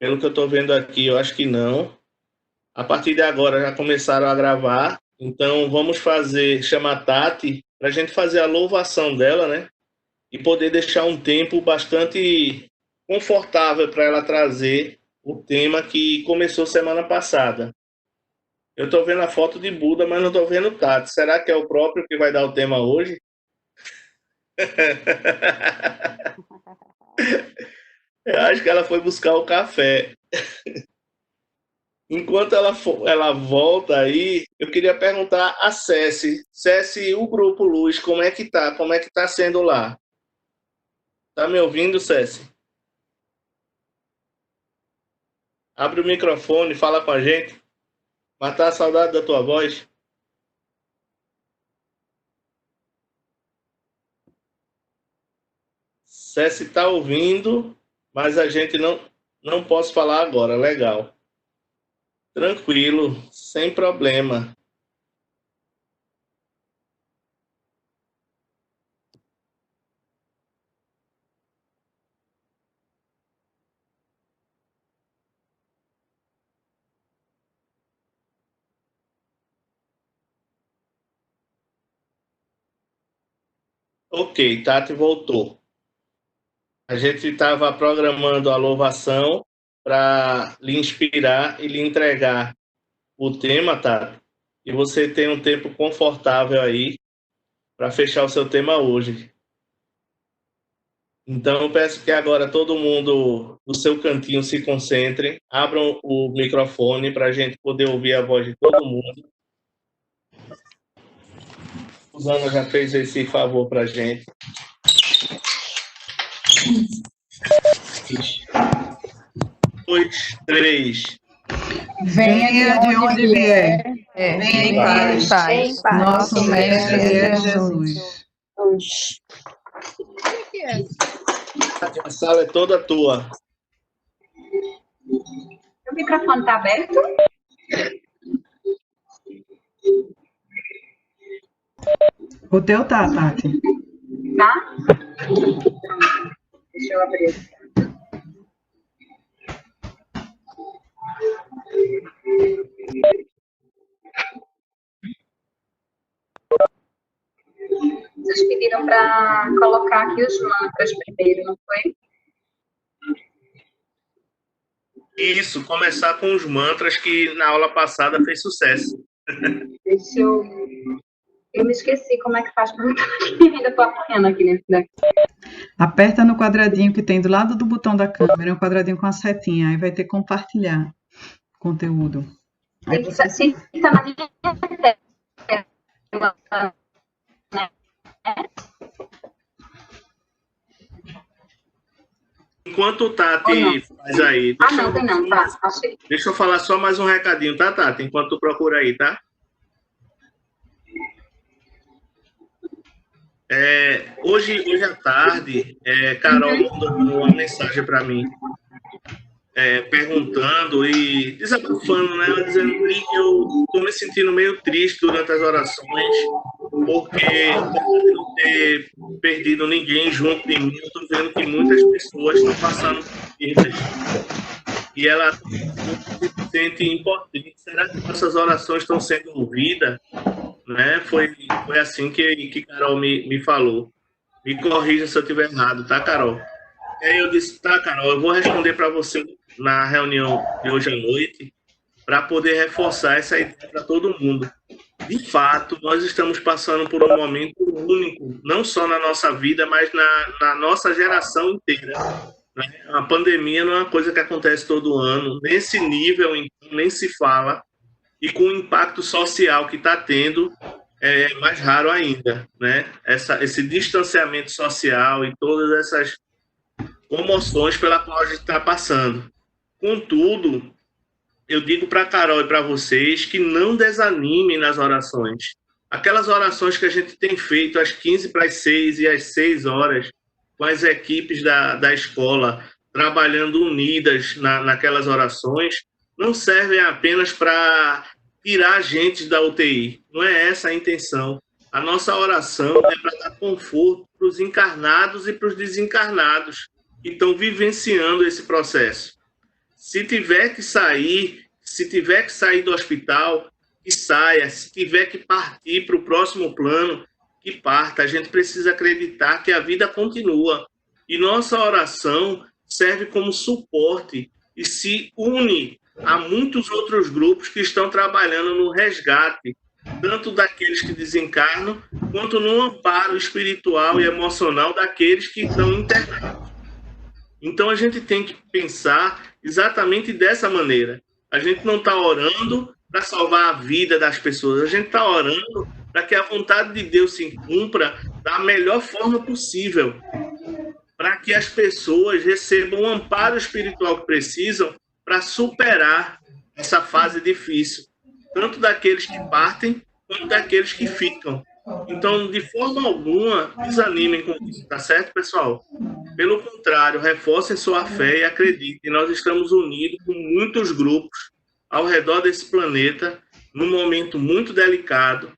Pelo que eu estou vendo aqui, eu acho que não. A partir de agora já começaram a gravar. Então vamos chamar a Tati para a gente fazer a louvação dela, né? E poder deixar um tempo bastante confortável para ela trazer o tema que começou semana passada. Eu estou vendo a foto de Buda, mas não estou vendo o Tati. Será que é o próprio que vai dar o tema hoje? Eu acho que ela foi buscar o café. Enquanto ela volta aí, eu queria perguntar a Ceci. Ceci, o Grupo Luz, como é que tá? Como é que tá sendo lá? Tá me ouvindo, Ceci? Abre o microfone, fala com a gente. Matar a saudade da tua voz. Ceci tá ouvindo, mas a gente não posso falar agora. Legal. Tranquilo, sem problema. Ok, Tati voltou. A gente estava programando a louvação para lhe inspirar e lhe entregar o tema, Tati. E você tem um tempo confortável aí para fechar o seu tema hoje. Então, eu peço que agora todo mundo no seu cantinho se concentre, abram o microfone para a gente poder ouvir a voz de todo mundo. Susana já fez esse favor para a gente. Dois, três. Venha de onde vier. Venha em paz. Em paz. Nosso Mestre é Jesus. A sala é toda tua. O microfone está aberto? O teu tá, Tati. Tá? Deixa eu abrir. Vocês pediram para colocar aqui os mantras primeiro, não foi? Isso, começar com os mantras que na aula passada fez sucesso. Deixa eu... Eu me esqueci como é que faz para botar aqui. Ainda estou apanhando aqui dentro daqui. Aperta no quadradinho que tem do lado do botão da câmera, um quadradinho com a setinha, aí vai ter compartilhar conteúdo. Aí você... Sim, está na minha tela, né? Enquanto o Tati faz aí... Não, tem não, tá, achei. Deixa eu falar só mais um recadinho, tá, Tati? Enquanto tu procura aí, tá? Hoje à tarde, Carol mandou uma mensagem para mim, perguntando e desabafando, né? Ela dizendo que eu estou me sentindo meio triste durante as orações, porque apesar de não ter perdido ninguém junto de mim, eu estou vendo que muitas pessoas estão passando por perdas. E ela se sente importante. Será que nossas orações estão sendo ouvidas? Né? Foi assim que Carol me falou. Me corrija se eu estiver errado, tá, Carol? E aí eu disse, tá, Carol, eu vou responder para você na reunião de hoje à noite para poder reforçar essa ideia para todo mundo. De fato, nós estamos passando por um momento único, não só na nossa vida, mas na nossa geração inteira. Né? A pandemia não é uma coisa que acontece todo ano, nesse nível, então, nem se fala, e com o impacto social que está tendo, é mais raro ainda, né? Esse distanciamento social e todas essas comoções pela qual a gente está passando. Contudo, eu digo para a Carol e para vocês que não desanimem nas orações. Aquelas orações que a gente tem feito às 15 para as 6 e às 6 horas, com as equipes da escola trabalhando unidas naquelas orações, não servem apenas para tirar a gente da UTI. Não é essa a intenção. A nossa oração é para dar conforto para os encarnados e para os desencarnados que estão vivenciando esse processo. Se tiver que sair, se tiver que sair do hospital, que saia. Se tiver que partir para o próximo plano, que parta. A gente precisa acreditar que a vida continua. E nossa oração serve como suporte e se une a muitos outros grupos que estão trabalhando no resgate, tanto daqueles que desencarnam, quanto no amparo espiritual e emocional daqueles que estão internados. Então, a gente tem que pensar exatamente dessa maneira. A gente não está orando para salvar a vida das pessoas, a gente está orando para que a vontade de Deus se cumpra da melhor forma possível, para que as pessoas recebam o amparo espiritual que precisam para superar essa fase difícil, tanto daqueles que partem, quanto daqueles que ficam. Então, de forma alguma, desanimem com isso, tá certo, pessoal? Pelo contrário, reforcem sua fé e acreditem, nós estamos unidos com muitos grupos ao redor desse planeta, num momento muito delicado.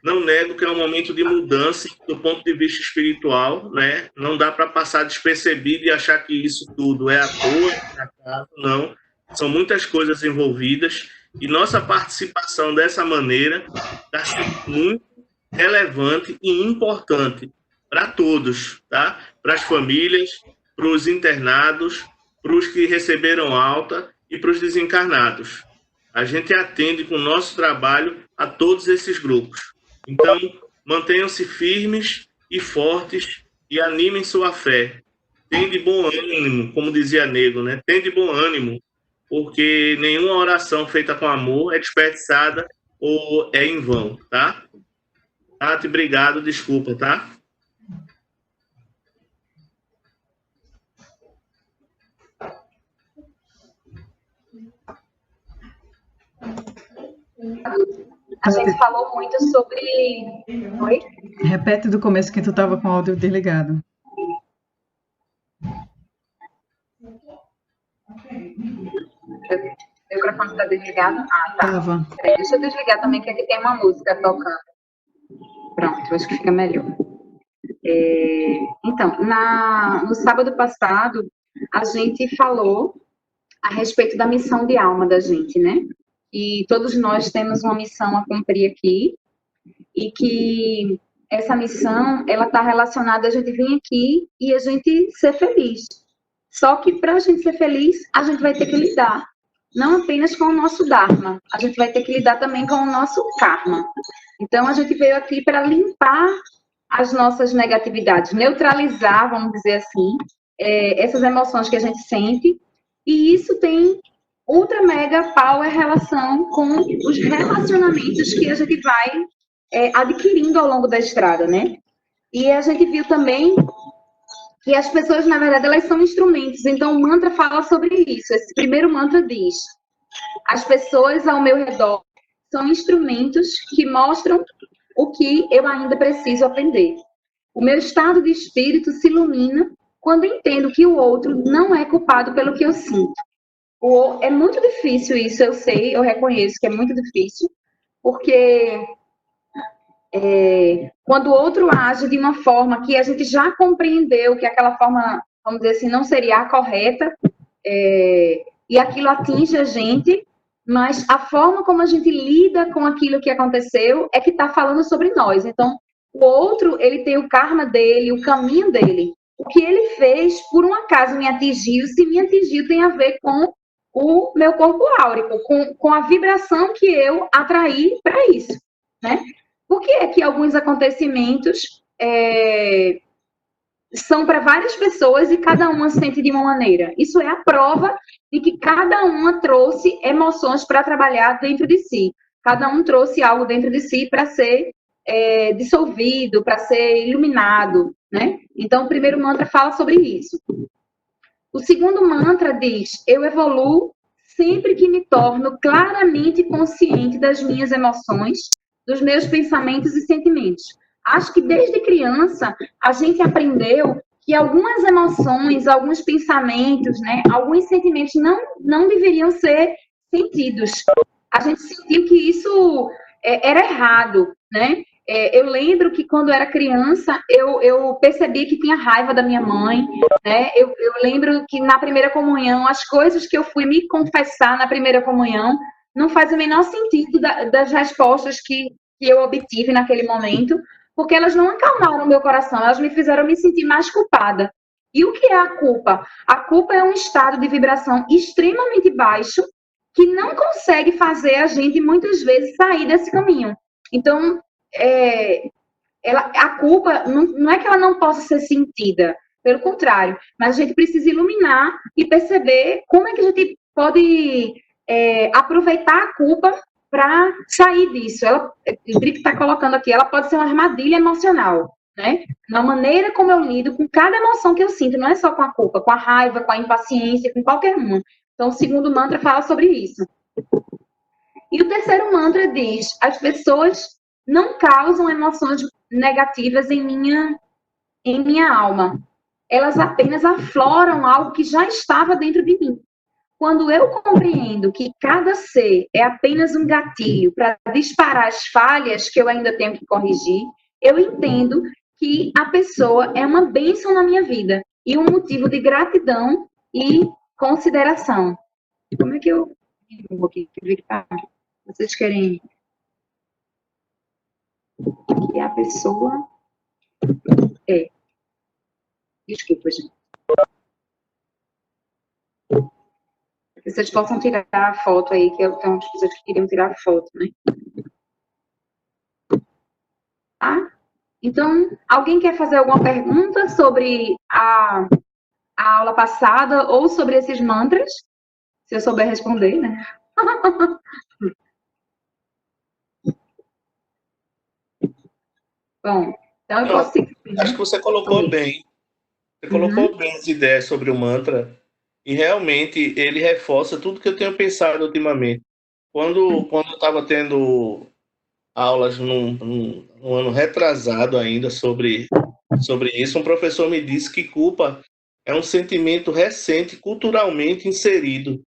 Não nego que é um momento de mudança do ponto de vista espiritual, né? Não dá para passar despercebido e achar que isso tudo é à toa, é acaso, não. São muitas coisas envolvidas e nossa participação dessa maneira está sendo muito relevante e importante para todos, tá? Para as famílias, para os internados, para os que receberam alta e para os desencarnados. A gente atende com o nosso trabalho a todos esses grupos. Então, mantenham-se firmes e fortes e animem sua fé. Tem de bom ânimo, como dizia Nego, né? Tem de bom ânimo, porque nenhuma oração feita com amor é desperdiçada ou é em vão, tá? Tati, obrigado, desculpa, tá? A gente falou muito sobre... Oi? Repete do começo que tu estava com o áudio desligado. O microfone está desligado? Ah, tá. Tava. Deixa eu desligar também, que aqui tem uma música tocando. Pronto, acho que fica melhor. Então, no sábado passado, a gente falou a respeito da missão de alma da gente, né? E todos nós temos uma missão a cumprir aqui, e que essa missão, ela está relacionada a gente vir aqui e a gente ser feliz. Só que para a gente ser feliz, a gente vai ter que lidar, não apenas com o nosso Dharma, a gente vai ter que lidar também com o nosso Karma. Então, a gente veio aqui para limpar as nossas negatividades, neutralizar, vamos dizer assim, essas emoções que a gente sente, e isso tem ultra mega power relação com os relacionamentos que a gente vai adquirindo ao longo da estrada, né? E a gente viu também que as pessoas, na verdade, elas são instrumentos. Então, o mantra fala sobre isso. Esse primeiro mantra diz: as pessoas ao meu redor são instrumentos que mostram o que eu ainda preciso aprender. O meu estado de espírito se ilumina quando entendo que o outro não é culpado pelo que eu sinto. É muito difícil isso, eu sei, eu reconheço que é muito difícil, porque quando o outro age de uma forma que a gente já compreendeu que aquela forma, vamos dizer assim, não seria a correta, e aquilo atinge a gente, mas a forma como a gente lida com aquilo que aconteceu é que está falando sobre nós. Então, o outro, ele tem o karma dele, o caminho dele. O que ele fez, por um acaso me atingiu, se me atingiu tem a ver com o meu corpo áurico, com a vibração que eu atraí para isso, né? Por que é que alguns acontecimentos são para várias pessoas e cada uma sente de uma maneira? Isso é a prova de que cada uma trouxe emoções para trabalhar dentro de si. Cada um trouxe algo dentro de si para ser dissolvido, para ser iluminado, né? Então, o primeiro mantra fala sobre isso. O segundo mantra diz: eu evoluo sempre que me torno claramente consciente das minhas emoções, dos meus pensamentos e sentimentos. Acho que desde criança a gente aprendeu que algumas emoções, alguns pensamentos, né, alguns sentimentos não deveriam ser sentidos. A gente sentiu que isso era errado, né? Eu lembro que quando eu era criança, eu percebi que tinha raiva da minha mãe, né? Eu lembro que na primeira comunhão, as coisas que eu fui me confessar na primeira comunhão não faz o menor sentido das respostas que eu obtive naquele momento, porque elas não acalmaram meu coração, elas me fizeram me sentir mais culpada. E o que é a culpa? A culpa é um estado de vibração extremamente baixo que não consegue fazer a gente, muitas vezes, sair desse caminho. Então, a culpa não é que ela não possa ser sentida, pelo contrário, mas a gente precisa iluminar e perceber como é que a gente pode aproveitar a culpa para sair disso. O Drick está colocando aqui, ela pode ser uma armadilha emocional, né? Na maneira como eu lido com cada emoção que eu sinto, não é só com a culpa, com a raiva, com a impaciência, com qualquer uma. Então, o segundo mantra fala sobre isso. E o terceiro mantra diz: as pessoas não causam emoções negativas em minha alma. Elas apenas afloram algo que já estava dentro de mim. Quando eu compreendo que cada ser é apenas um gatilho para disparar as falhas que eu ainda tenho que corrigir, eu entendo que a pessoa é uma bênção na minha vida e um motivo de gratidão e consideração. Como é que eu... Vocês querem que a pessoa Desculpa, gente. Que vocês possam tirar a foto aí, que eu tenho umas pessoas que queriam tirar a foto, né? Tá? Então, alguém quer fazer alguma pergunta sobre a aula passada ou sobre esses mantras? Se eu souber responder, né? Bom, então eu posso seguir. Acho que você colocou bem. Você colocou bem as ideias sobre o mantra e realmente ele reforça tudo que eu tenho pensado ultimamente. Quando eu estava tendo aulas num ano retrasado ainda sobre isso, um professor me disse que culpa é um sentimento recente, culturalmente inserido.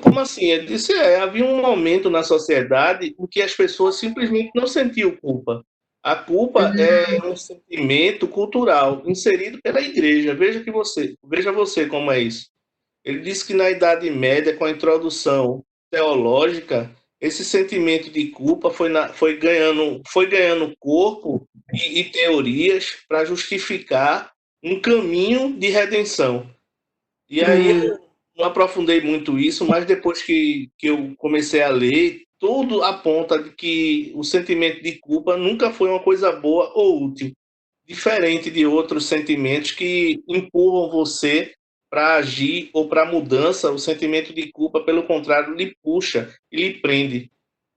Como assim? Ele disse, havia um momento na sociedade em que as pessoas simplesmente não sentiam culpa. A culpa é um sentimento cultural inserido pela igreja. Veja você como é isso. Ele disse que na Idade Média, com a introdução teológica, esse sentimento de culpa foi ganhando corpo e teorias para justificar um caminho de redenção. E aí eu não aprofundei muito isso, mas depois que eu comecei a ler, tudo aponta de que o sentimento de culpa nunca foi uma coisa boa ou útil, diferente de outros sentimentos que empurram você para agir ou para mudança. O sentimento de culpa, pelo contrário, lhe puxa e lhe prende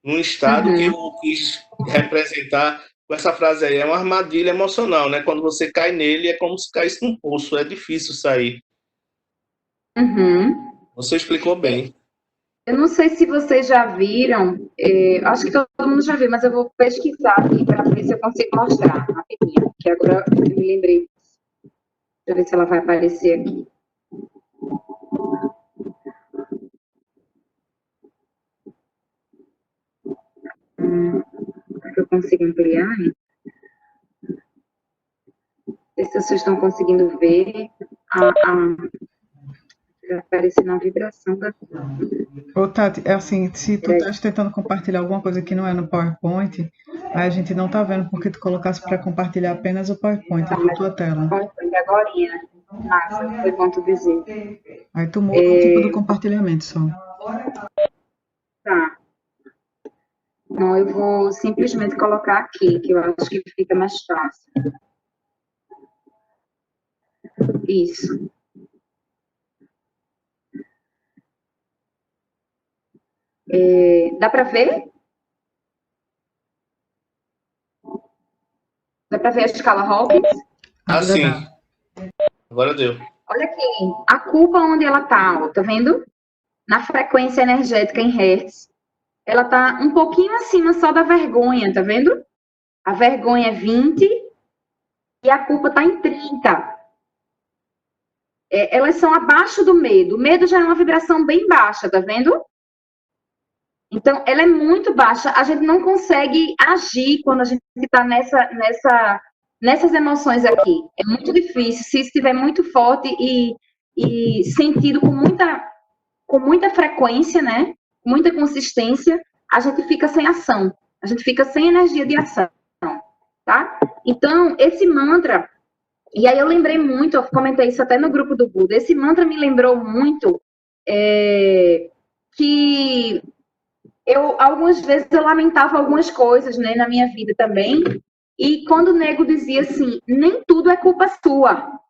num estado que eu quis representar com essa frase aí. É uma armadilha emocional, né? Quando você cai nele, é como se caísse num poço, é difícil sair. Você explicou bem. Eu não sei se vocês já viram, acho que todo mundo já viu, mas eu vou pesquisar aqui para ver se eu consigo mostrar rapidinho, que agora eu me lembrei. Deixa eu ver se ela vai aparecer aqui. Será que eu consigo ampliar? Não sei se vocês estão conseguindo ver aparecer na vibração da... Ô, Tati, é assim, se tu estás tentando compartilhar alguma coisa que não é no PowerPoint, aí a gente não tá vendo porque tu colocasse para compartilhar apenas o PowerPoint na tua tela. PowerPoint agorinha. Massa, foi bom tu dizer. Aí tu muda o tipo do compartilhamento só. Tá. Não, eu vou simplesmente colocar aqui, que eu acho que fica mais fácil. Isso. Dá para ver? Dá para ver a escala Hawkins? Sim. Agora deu. Olha aqui, a culpa onde ela tá, tá vendo? Na frequência energética em Hertz. Ela tá um pouquinho acima só da vergonha, tá vendo? A vergonha é 20 e a culpa tá em 30. Elas são abaixo do medo. O medo já é uma vibração bem baixa, tá vendo? Então, ela é muito baixa. A gente não consegue agir quando a gente está nessas emoções aqui. É muito difícil. Se estiver muito forte e sentido com muita frequência, né? Muita consistência, a gente fica sem ação. A gente fica sem energia de ação, tá? Então, esse mantra... E aí eu lembrei muito, eu comentei isso até no grupo do Buda, esse mantra me lembrou muito que algumas vezes eu lamentava algumas coisas, né, na minha vida também, e quando o nego dizia assim, nem tudo é culpa sua.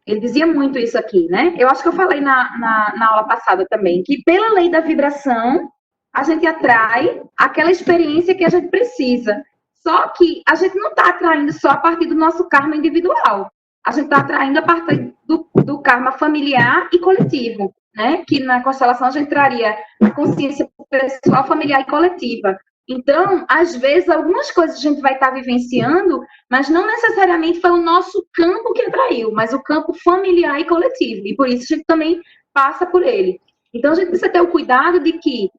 Ele dizia muito isso aqui, né? Eu acho que eu falei na aula passada também, que pela lei da vibração, a gente atrai aquela experiência que a gente precisa. Só que a gente não está atraindo só a partir do nosso karma individual. A gente está atraindo a partir do karma familiar e coletivo, né? Que na constelação a gente traria a consciência pessoal, familiar e coletiva. Então, às vezes, algumas coisas a gente vai estar vivenciando, mas não necessariamente foi o nosso campo que atraiu, mas o campo familiar e coletivo. E por isso a gente também passa por ele. Então, a gente precisa ter o cuidado de que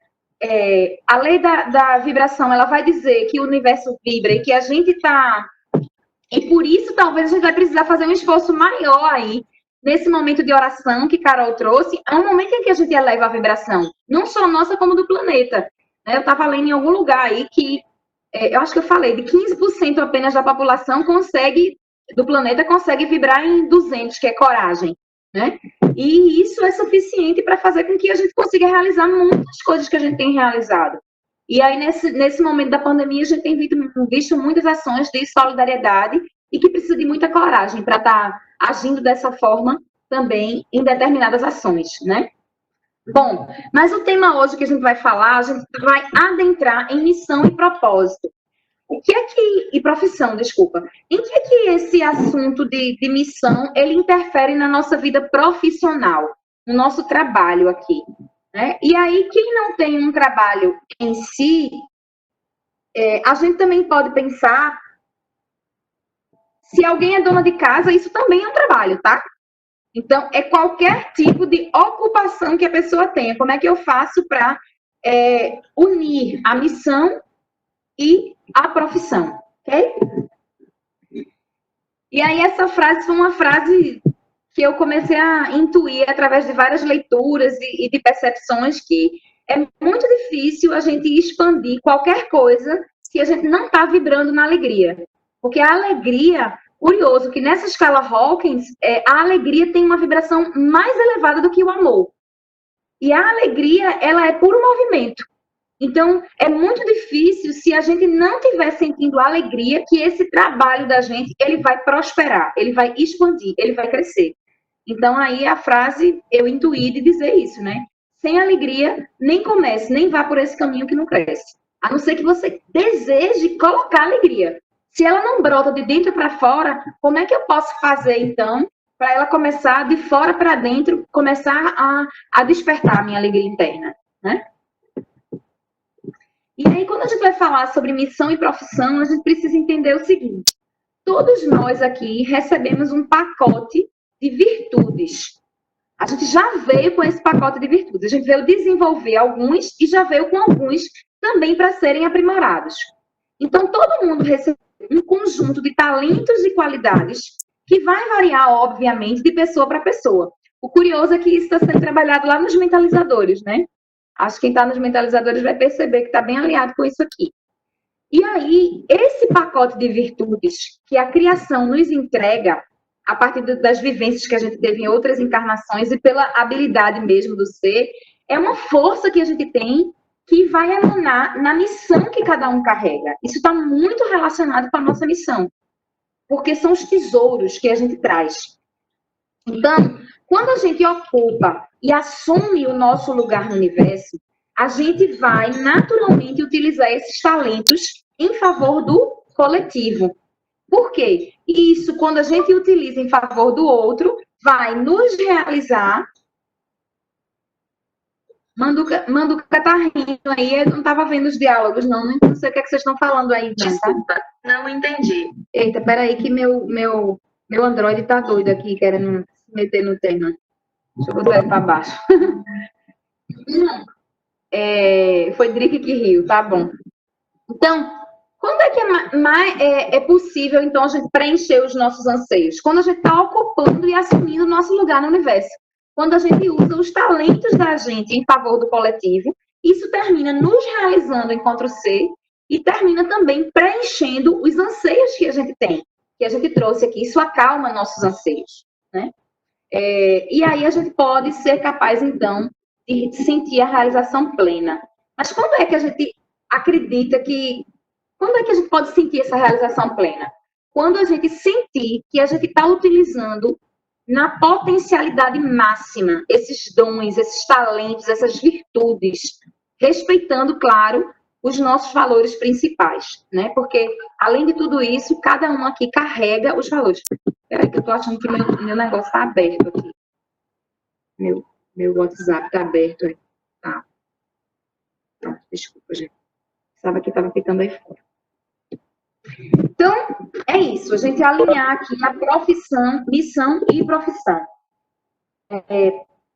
a lei da vibração, ela vai dizer que o universo vibra e que a gente está... E por isso, talvez, a gente vai precisar fazer um esforço maior aí, nesse momento de oração que Carol trouxe, é um momento em que a gente eleva a vibração, não só nossa, como do planeta. Eu estava lendo em algum lugar aí que, eu acho que eu falei, de 15% apenas da população do planeta consegue vibrar em 200, que é coragem, né? E isso é suficiente para fazer com que a gente consiga realizar muitas coisas que a gente tem realizado. E aí, nesse momento da pandemia, a gente tem visto muitas ações de solidariedade e que precisa de muita coragem para estar agindo dessa forma também em determinadas ações, né? Bom, mas o tema hoje que a gente vai falar, a gente vai adentrar em missão e propósito. E profissão, desculpa. Em que é que esse assunto de missão, ele interfere na nossa vida profissional, no nosso trabalho aqui, né? E aí, quem não tem um trabalho em si, a gente também pode pensar, se alguém é dona de casa, isso também é um trabalho, tá? Então, é qualquer tipo de ocupação que a pessoa tenha. Como é que eu faço para unir a missão e a profissão, ok? E aí, essa frase foi uma frase que eu comecei a intuir através de várias leituras e de percepções, que é muito difícil a gente expandir qualquer coisa se a gente não está vibrando na alegria. Porque a alegria, curioso, que nessa escala Hawkins, a alegria tem uma vibração mais elevada do que o amor. E a alegria, ela é puro movimento. Então, é muito difícil, se a gente não estiver sentindo alegria, que esse trabalho da gente, ele vai prosperar, ele vai expandir, ele vai crescer. Então, aí a frase, eu intuí de dizer isso, né? Sem alegria, nem comece, nem vá por esse caminho que não cresce. A não ser que você deseje colocar alegria. Se ela não brota de dentro para fora, como é que eu posso fazer, então, para ela começar de fora para dentro, começar a despertar a minha alegria interna, né? E aí, quando a gente vai falar sobre missão e profissão, a gente precisa entender o seguinte: todos nós aqui recebemos um pacote de virtudes. A gente já veio com esse pacote de virtudes. A gente veio desenvolver alguns e já veio com alguns também para serem aprimorados. Então, todo mundo recebe um conjunto de talentos e qualidades que vai variar, obviamente, de pessoa para pessoa. O curioso é que isso está sendo trabalhado lá nos mentalizadores, né? Acho que quem está nos mentalizadores vai perceber que está bem alinhado com isso aqui. E aí, esse pacote de virtudes que a criação nos entrega, a partir das vivências que a gente teve em outras encarnações e pela habilidade mesmo do ser, é uma força que a gente tem que vai emanar na missão que cada um carrega. Isso está muito relacionado com a nossa missão, porque são os tesouros que a gente traz. Então, quando a gente ocupa e assume o nosso lugar no universo, a gente vai naturalmente utilizar esses talentos em favor do coletivo. Por quê? Isso, quando a gente utiliza em favor do outro, vai nos realizar. Manduca tá rindo aí, eu não estava vendo os diálogos, não sei o que é que vocês estão falando aí. Não, desculpa, tá? Não entendi. Eita, peraí que meu Android tá doido aqui, querendo se meter no tema. Deixa eu botar ele para baixo. Foi Drica que riu, tá bom. Então, quando é que é possível, então, a gente preencher os nossos anseios? Quando a gente está ocupando e assumindo o nosso lugar no universo. Quando a gente usa os talentos da gente em favor do coletivo, isso termina nos realizando enquanto ser e termina também preenchendo os anseios que a gente tem, que a gente trouxe aqui. Isso acalma nossos anseios, né? E aí a gente pode ser capaz, então, de sentir a realização plena. Mas quando é que a gente acredita que... Quando é que a gente pode sentir essa realização plena? Quando a gente sentir que a gente está utilizando na potencialidade máxima esses dons, esses talentos, essas virtudes, respeitando, claro, os nossos valores principais, né? Porque, além de tudo isso, cada um aqui carrega os valores. Peraí, que eu tô achando que meu negócio está aberto aqui. Meu WhatsApp está aberto aí. Tá. Pronto, desculpa, gente. Pensava que estava ficando aí fora. Então, é isso. A gente alinhar aqui a profissão, missão e profissão.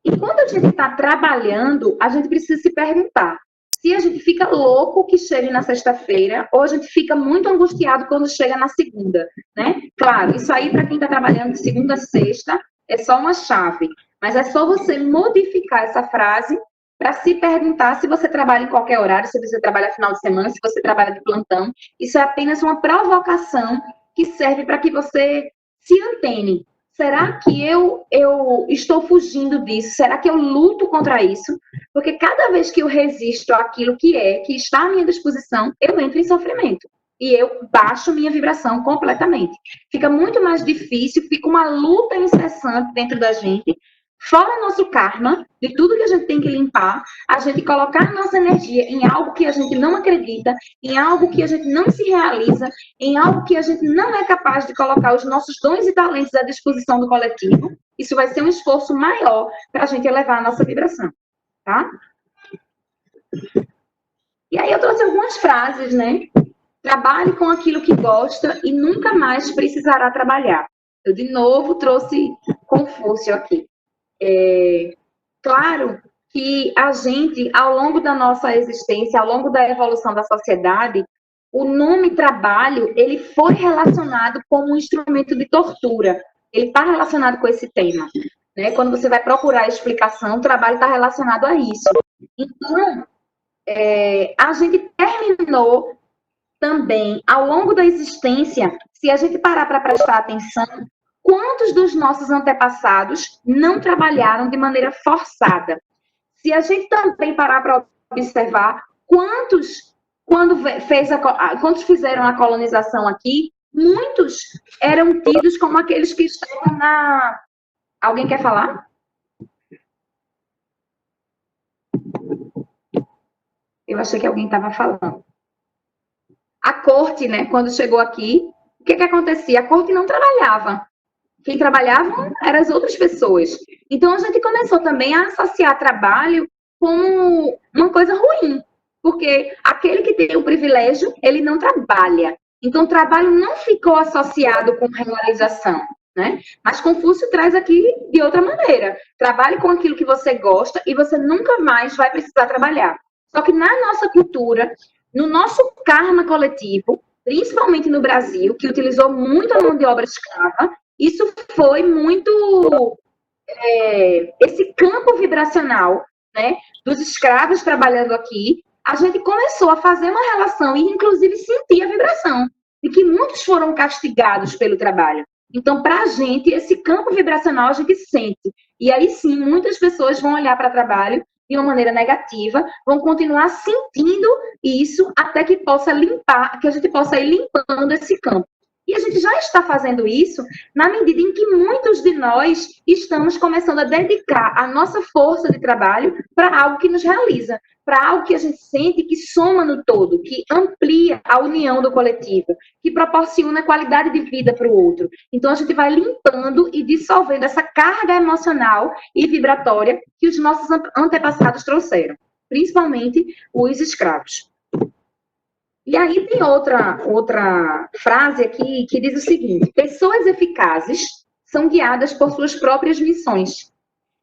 E quando a gente está trabalhando, a gente precisa se perguntar se a gente fica louco que chegue na sexta-feira ou a gente fica muito angustiado quando chega na segunda, né? Claro, isso aí para quem está trabalhando de segunda a sexta é só uma chave, mas é só você modificar essa frase para se perguntar se você trabalha em qualquer horário, se você trabalha final de semana, se você trabalha de plantão. Isso é apenas uma provocação que serve para que você se antene. Será que eu estou fugindo disso? Será que eu luto contra isso? Porque cada vez que eu resisto àquilo que está à minha disposição, eu entro em sofrimento. E eu baixo minha vibração completamente. Fica muito mais difícil, fica uma luta incessante dentro da gente. Fora nosso karma, de tudo que a gente tem que limpar, a gente colocar nossa energia em algo que a gente não acredita, em algo que a gente não se realiza, em algo que a gente não é capaz de colocar os nossos dons e talentos à disposição do coletivo, isso vai ser um esforço maior para a gente elevar a nossa vibração, tá? E aí eu trouxe algumas frases, né? Trabalhe com aquilo que gosta e nunca mais precisará trabalhar. Eu, de novo, trouxe Confúcio aqui. Claro que a gente, ao longo da nossa existência, ao longo da evolução da sociedade, o nome trabalho, ele foi relacionado como um instrumento de tortura. Ele está relacionado com esse tema, né? Quando você vai procurar a explicação, o trabalho está relacionado a isso. Então, a gente terminou também, ao longo da existência, se a gente parar para prestar atenção, quantos dos nossos antepassados não trabalharam de maneira forçada? Se a gente também parar para observar, quantos fizeram a colonização aqui, muitos eram tidos como aqueles que estavam na... Alguém quer falar? Eu achei que alguém estava falando. A corte, né, quando chegou aqui, o que acontecia? A corte não trabalhava. Quem trabalhava eram as outras pessoas. Então, a gente começou também a associar trabalho como uma coisa ruim, porque aquele que tem o privilégio, ele não trabalha. Então, o trabalho não ficou associado com realização, né? Mas Confúcio traz aqui de outra maneira. Trabalhe com aquilo que você gosta e você nunca mais vai precisar trabalhar. Só que na nossa cultura, no nosso karma coletivo, principalmente no Brasil, que utilizou muito a mão de obra escrava, isso foi muito... esse campo vibracional, né, dos escravos trabalhando aqui, a gente começou a fazer uma relação e, inclusive, sentir a vibração de que muitos foram castigados pelo trabalho. Então, para a gente, esse campo vibracional a gente sente. E aí, sim, muitas pessoas vão olhar para o trabalho de uma maneira negativa, vão continuar sentindo isso até que possa limpar, que a gente possa ir limpando esse campo. E a gente já está fazendo isso na medida em que muitos de nós estamos começando a dedicar a nossa força de trabalho para algo que nos realiza, para algo que a gente sente que soma no todo, que amplia a união do coletivo, que proporciona qualidade de vida para o outro. Então, a gente vai limpando e dissolvendo essa carga emocional e vibratória que os nossos antepassados trouxeram, principalmente os escravos. E aí tem outra frase aqui que diz o seguinte: pessoas eficazes são guiadas por suas próprias missões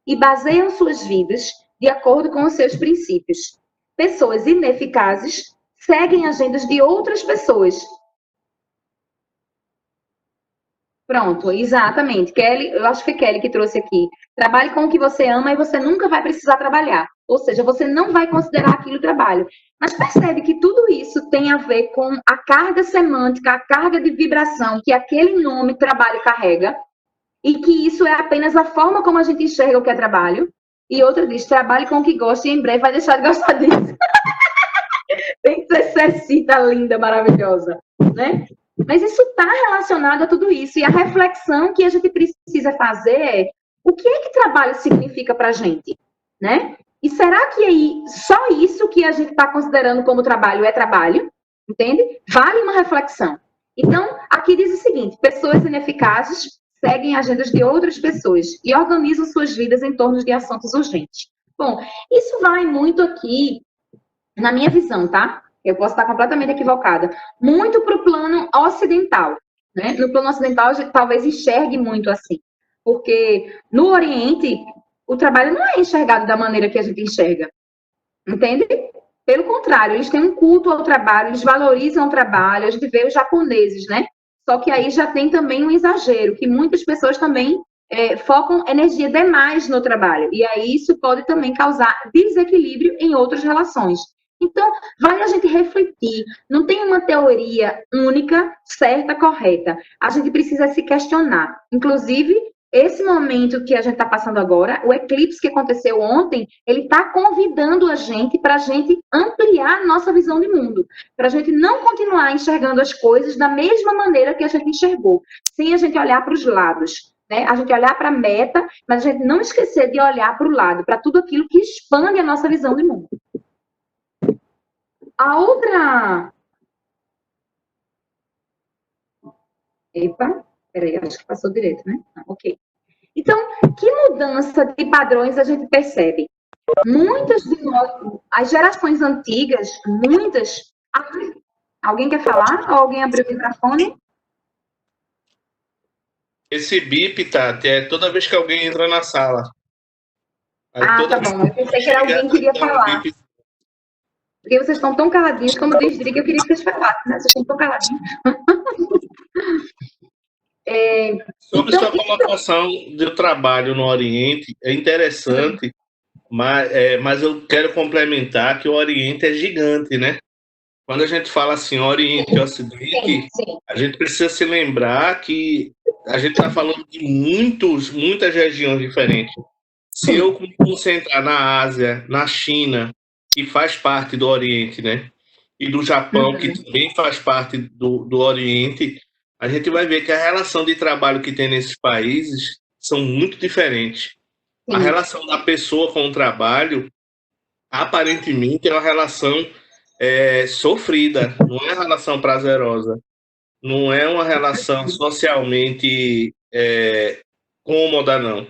e baseiam suas vidas de acordo com os seus princípios. pessoas ineficazes seguem agendas de outras pessoas. Pronto, exatamente. Kelly, eu acho que foi Kelly que trouxe aqui. Trabalhe com o que você ama e você nunca vai precisar trabalhar. Ou seja, você não vai considerar aquilo trabalho. Mas percebe que tudo isso tem a ver com a carga semântica, a carga de vibração que aquele nome trabalho carrega, e que isso é apenas a forma como a gente enxerga o que é trabalho. E outra diz, trabalhe com o que gosta e em breve vai deixar de gostar disso. Tem que ser Cecita linda, maravilhosa, né? Mas isso está relacionado a tudo isso. E a reflexão que a gente precisa fazer é o que é que trabalho significa para a gente, né? E será que aí só isso que a gente está considerando como trabalho é trabalho? Entende? Vale uma reflexão. Então, aqui diz o seguinte, pessoas ineficazes seguem agendas de outras pessoas e organizam suas vidas em torno de assuntos urgentes. Bom, isso vai muito aqui, na minha visão, tá? Eu posso estar completamente equivocada. Muito para o plano ocidental, né? No plano ocidental, a gente talvez enxergue muito assim. Porque no Oriente, o trabalho não é enxergado da maneira que a gente enxerga. Entende? Pelo contrário, eles têm um culto ao trabalho, eles valorizam o trabalho. A gente vê os japoneses, né? Só que aí já tem também um exagero, que muitas pessoas também focam energia demais no trabalho. E aí isso pode também causar desequilíbrio em outras relações. Então, vale a gente refletir. Não tem uma teoria única, certa, correta. A gente precisa se questionar. Inclusive, esse momento que a gente está passando agora, o eclipse que aconteceu ontem, ele está convidando a gente para a gente ampliar a nossa visão de mundo. Para a gente não continuar enxergando as coisas da mesma maneira que a gente enxergou. Sem a gente olhar para os lados. Né? A gente olhar para a meta, mas a gente não esquecer de olhar para o lado. Para tudo aquilo que expande a nossa visão de mundo. A outra... Epa, peraí, acho que passou direito, né? Ok. Então, que mudança de padrões a gente percebe? Muitas de nós, as gerações antigas, muitas... Alguém quer falar? Ou alguém abriu o microfone? Esse bip, Tati, é toda vez que alguém entra na sala. Aí, tá bom. Eu pensei que era alguém que queria falar. Porque vocês estão tão caladinhos, como diz Dri, que eu queria que vocês falassem, né? Vocês estão tão caladinhos. Sobre sua colocação do trabalho no Oriente, é interessante, mas eu quero complementar que o Oriente é gigante, né? Quando a gente fala assim, Oriente e Ocidente, a gente precisa se lembrar que a gente está falando de muitas regiões diferentes. Se eu me concentrar na Ásia, na China, que faz parte do Oriente, né? E do Japão, que também faz parte do Oriente, a gente vai ver que a relação de trabalho que tem nesses países são muito diferentes. A relação da pessoa com o trabalho, aparentemente, é uma relação sofrida, não é uma relação prazerosa, não é uma relação socialmente cômoda, não.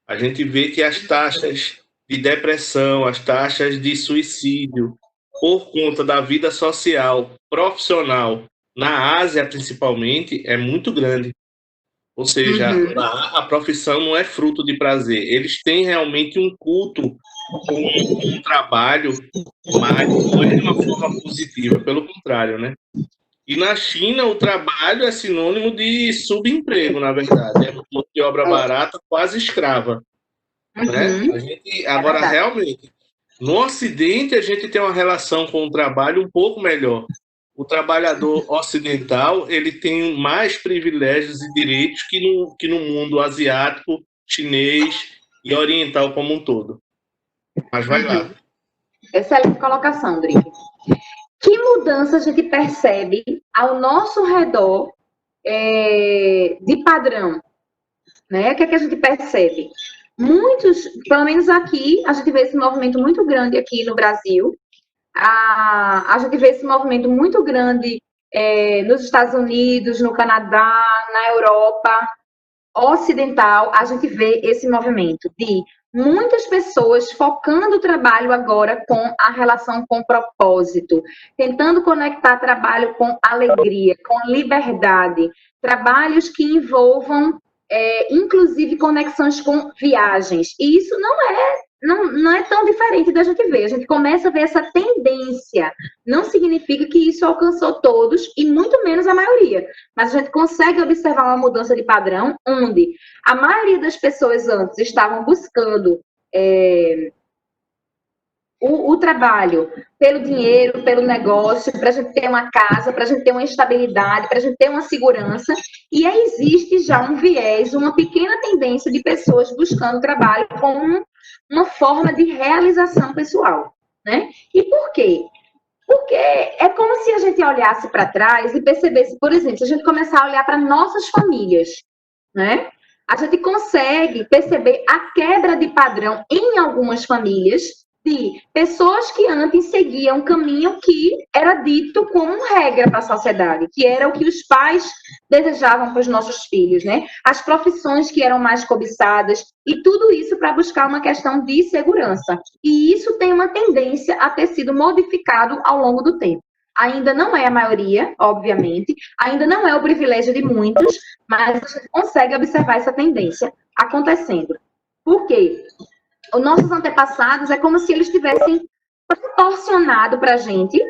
A gente vê que as taxas de depressão, as taxas de suicídio, por conta da vida social, profissional, na Ásia principalmente, é muito grande. Ou seja, a profissão não é fruto de prazer. Eles têm realmente um culto com um trabalho, mas não é de uma forma positiva, pelo contrário, né? E na China, o trabalho é sinônimo de subemprego, na verdade. É mão de obra barata, quase escrava. Né? A gente, agora, realmente, no Ocidente, a gente tem uma relação com o trabalho um pouco melhor. O trabalhador ocidental, ele tem mais privilégios e direitos que no mundo asiático, chinês e oriental como um todo. Mas vai lá. Excelente colocação, Dri. Que mudança a gente percebe ao nosso redor de padrão? Né? O que é que a gente percebe? Muitos, pelo menos aqui, a gente vê esse movimento muito grande aqui no Brasil. A gente vê esse movimento muito grande nos Estados Unidos, no Canadá, na Europa ocidental. A gente vê esse movimento de muitas pessoas focando o trabalho agora com a relação com propósito, tentando conectar trabalho com alegria, com liberdade, trabalhos que envolvam inclusive conexões com viagens. E isso não é não é tão diferente da gente ver. A gente começa a ver essa tendência. Não significa que isso alcançou todos e muito menos a maioria. Mas a gente consegue observar uma mudança de padrão onde a maioria das pessoas antes estavam buscando o trabalho pelo dinheiro, pelo negócio, para a gente ter uma casa, para a gente ter uma estabilidade, para a gente ter uma segurança. E aí existe já um viés, uma pequena tendência de pessoas buscando trabalho como uma forma de realização pessoal, né? E por quê? Porque é como se a gente olhasse para trás e percebesse, por exemplo, se a gente começar a olhar para nossas famílias, né? A gente consegue perceber a quebra de padrão em algumas famílias de pessoas que antes seguiam um caminho que era dito como regra para a sociedade, que era o que os pais desejavam para os nossos filhos, né? As profissões que eram mais cobiçadas, e tudo isso para buscar uma questão de segurança. E isso tem uma tendência a ter sido modificado ao longo do tempo. Ainda não é a maioria, obviamente, ainda não é o privilégio de muitos, mas a gente consegue observar essa tendência acontecendo. Por quê? Os nossos antepassados é como se eles tivessem proporcionado para a gente,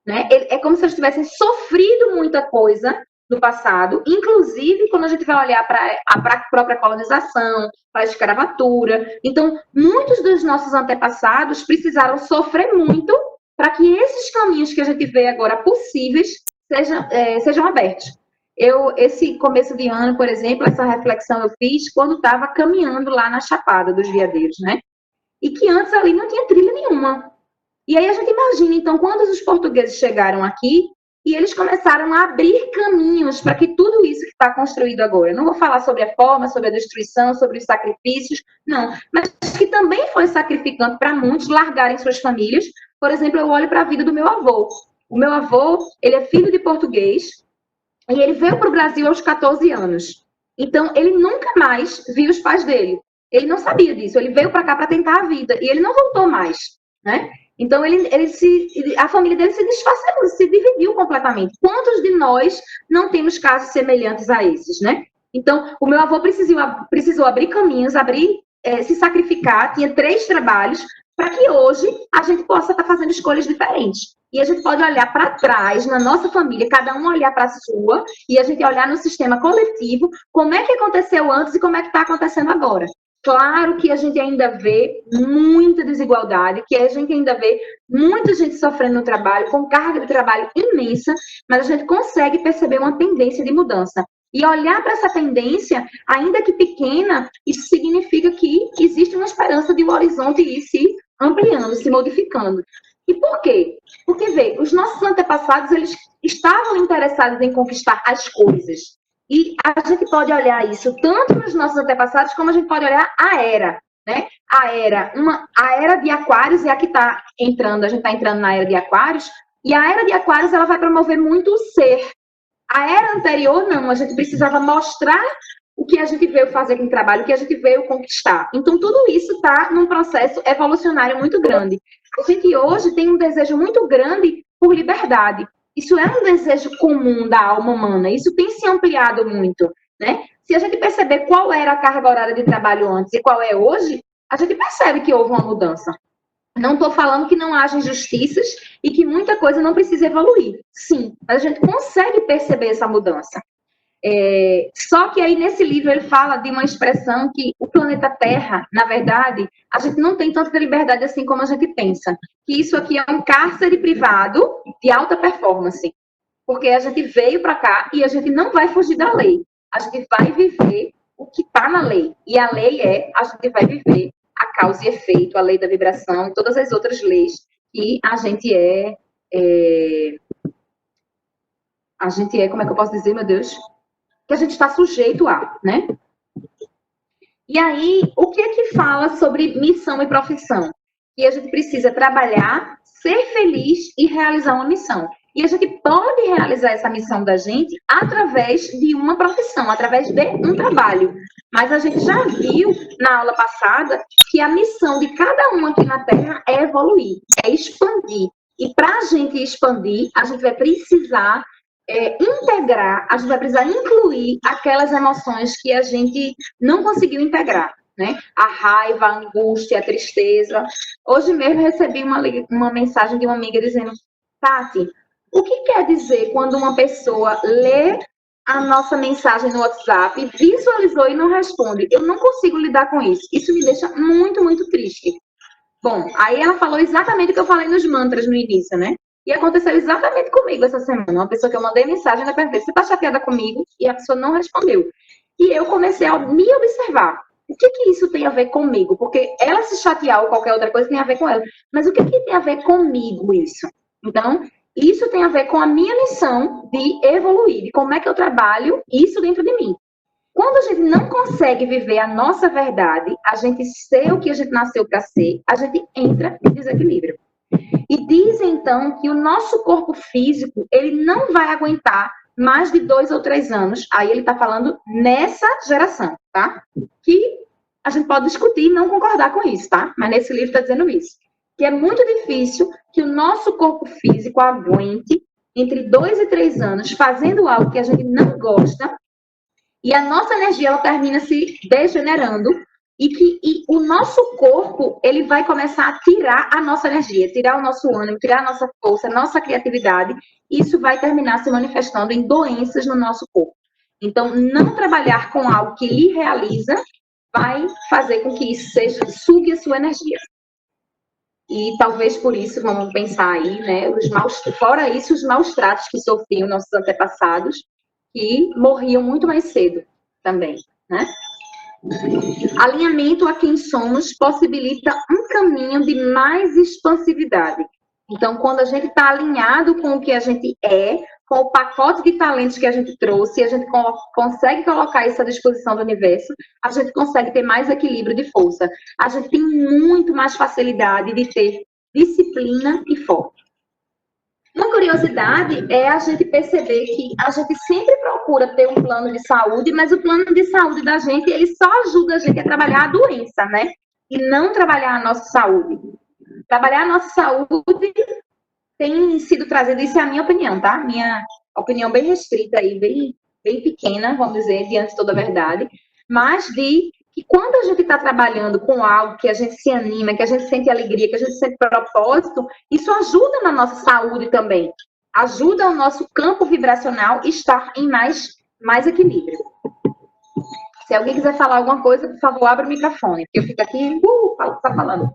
né? É como se eles tivessem sofrido muita coisa no passado, inclusive quando a gente vai olhar para a própria colonização, para a escravatura. Então, muitos dos nossos antepassados precisaram sofrer muito para que esses caminhos que a gente vê agora possíveis sejam abertos. Esse começo de ano, por exemplo, essa reflexão eu fiz quando estava caminhando lá na Chapada dos Veadeiros, né? E que antes ali não tinha trilha nenhuma. E aí a gente imagina, então, quando os portugueses chegaram aqui e eles começaram a abrir caminhos para que tudo isso que está construído agora, eu não vou falar sobre a forma, sobre a destruição, sobre os sacrifícios, não, mas que também foi sacrificante para muitos largarem suas famílias. Por exemplo, eu olho para a vida do meu avô. O meu avô, ele é filho de português, e ele veio para o Brasil aos 14 anos. Então, ele nunca mais viu os pais dele. Ele não sabia disso. Ele veio para cá para tentar a vida. E ele não voltou mais, né? Então, a família dele se desfacelou, se dividiu completamente. Quantos de nós não temos casos semelhantes a esses, né? Então, o meu avô precisou abrir caminhos, se sacrificar. Tinha 3 trabalhos para que hoje a gente possa estar fazendo escolhas diferentes. E a gente pode olhar para trás, na nossa família, cada um olhar para a sua, e a gente olhar no sistema coletivo, como é que aconteceu antes e como é que está acontecendo agora. Claro que a gente ainda vê muita desigualdade, que a gente ainda vê muita gente sofrendo no trabalho, com carga de trabalho imensa, mas a gente consegue perceber uma tendência de mudança. E olhar para essa tendência, ainda que pequena, isso significa que existe uma esperança de um horizonte ir se ampliando, se modificando. E por quê? Porque, vê, os nossos antepassados, eles estavam interessados em conquistar as coisas. E a gente pode olhar isso tanto nos nossos antepassados, como a gente pode olhar a era, né? A era de Aquários é a que está entrando, a gente está entrando na era de Aquários, e a era de Aquários, ela vai promover muito o ser. A era anterior, não, a gente precisava mostrar o que a gente veio fazer aqui no trabalho, o que a gente veio conquistar. Então, tudo isso está num processo evolucionário muito grande. A gente hoje tem um desejo muito grande por liberdade. Isso é um desejo comum da alma humana. Isso tem se ampliado muito, né? Se a gente perceber qual era a carga horária de trabalho antes e qual é hoje, a gente percebe que houve uma mudança. Não estou falando que não haja injustiças e que muita coisa não precisa evoluir. Sim, mas a gente consegue perceber essa mudança. Só que aí nesse livro ele fala de uma expressão que o planeta Terra, na verdade, a gente não tem tanta liberdade assim como a gente pensa. Que isso aqui é um cárcere privado de alta performance. Porque a gente veio para cá e a gente não vai fugir da lei. A gente vai viver o que está na lei. E a lei a gente vai viver a causa e efeito, a lei da vibração e todas as outras leis que a gente como é que eu posso dizer, meu Deus? Que a gente está sujeito a, né? E aí, o que é que fala sobre missão e profissão? Que a gente precisa trabalhar, ser feliz e realizar uma missão. E a gente pode realizar essa missão da gente através de uma profissão, através de um trabalho. Mas a gente já viu na aula passada que a missão de cada um aqui na Terra é evoluir, é expandir. E para a gente expandir, a gente vai precisar integrar, a gente vai precisar incluir aquelas emoções que a gente não conseguiu integrar. né? A raiva, a angústia, a tristeza. Hoje mesmo recebi uma mensagem de uma amiga dizendo: Tati, o que quer dizer quando uma pessoa lê a nossa mensagem no WhatsApp, visualizou e não responde? Eu não consigo lidar com isso. Isso me deixa muito, muito triste. Bom, aí ela falou exatamente o que eu falei nos mantras no início, né? E aconteceu exatamente comigo essa semana. Uma pessoa que eu mandei mensagem, ela perguntou: você tá chateada comigo? E a pessoa não respondeu. E eu comecei a me observar. O que isso tem a ver comigo? Porque ela se chatear ou qualquer outra coisa tem a ver com ela. Mas o que tem a ver comigo isso? Então, isso tem a ver com a minha missão de evoluir, de como é que eu trabalho isso dentro de mim. Quando a gente não consegue viver a nossa verdade, a gente ser o que a gente nasceu para ser, a gente entra em desequilíbrio. E dizem, então, que o nosso corpo físico, ele não vai aguentar mais de 2 ou 3 anos. Aí ele está falando nessa geração, tá? Que a gente pode discutir e não concordar com isso, tá? Mas nesse livro está dizendo isso. Que é muito difícil que o nosso corpo físico aguente entre 2 e 3 anos fazendo algo que a gente não gosta, e a nossa energia ela termina se degenerando, e o nosso corpo ele vai começar a tirar a nossa energia, tirar o nosso ânimo, tirar a nossa força, a nossa criatividade, e isso vai terminar se manifestando em doenças no nosso corpo. Então, não trabalhar com algo que lhe realiza vai fazer com que isso sugue a sua energia. E talvez por isso, vamos pensar aí, né, fora isso, os maus tratos que sofriam nossos antepassados, que morriam muito mais cedo também, né? Alinhamento a quem somos possibilita um caminho de mais expansividade. Então, quando a gente está alinhado com o que a gente é, com o pacote de talentos que a gente trouxe, a gente consegue colocar isso à disposição do universo, a gente consegue ter mais equilíbrio de força. A gente tem muito mais facilidade de ter disciplina e foco. Uma curiosidade é a gente perceber que a gente sempre procura ter um plano de saúde, mas o plano de saúde da gente, ele só ajuda a gente a trabalhar a doença, né? E não trabalhar a nossa saúde. Trabalhar a nossa saúde tem sido trazido, isso é a minha opinião, tá? Minha opinião bem restrita aí, bem pequena, vamos dizer, diante de toda a verdade, mas de que quando a gente está trabalhando com algo que a gente se anima, que a gente sente alegria, que a gente sente propósito, isso ajuda na nossa saúde também. Ajuda o nosso campo vibracional a estar em mais equilíbrio. Se alguém quiser falar alguma coisa, por favor, abra o microfone, porque eu fico aqui, tá falando.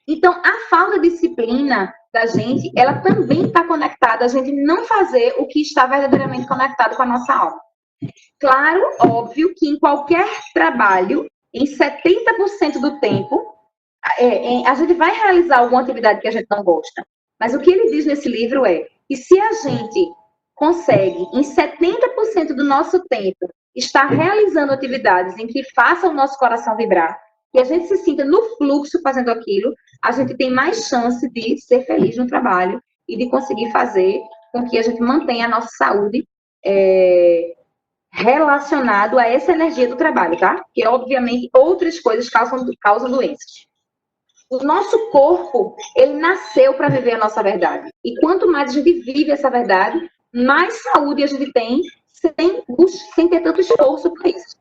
Então, a falta de disciplina da gente, ela também está conectada a gente não fazer o que está verdadeiramente conectado com a nossa alma. Claro, óbvio que em qualquer trabalho, em 70% do tempo, a gente vai realizar alguma atividade que a gente não gosta. Mas o que ele diz nesse livro é que se a gente consegue, em 70% do nosso tempo, estar realizando atividades em que façam o nosso coração vibrar, e a gente se sinta no fluxo fazendo aquilo, a gente tem mais chance de ser feliz no trabalho e de conseguir fazer com que a gente mantenha a nossa saúde relacionado a essa energia do trabalho, tá? Porque, obviamente, outras coisas causam doenças. O nosso corpo, ele nasceu para viver a nossa verdade. E quanto mais a gente vive essa verdade, mais saúde a gente tem sem ter tanto esforço por isso.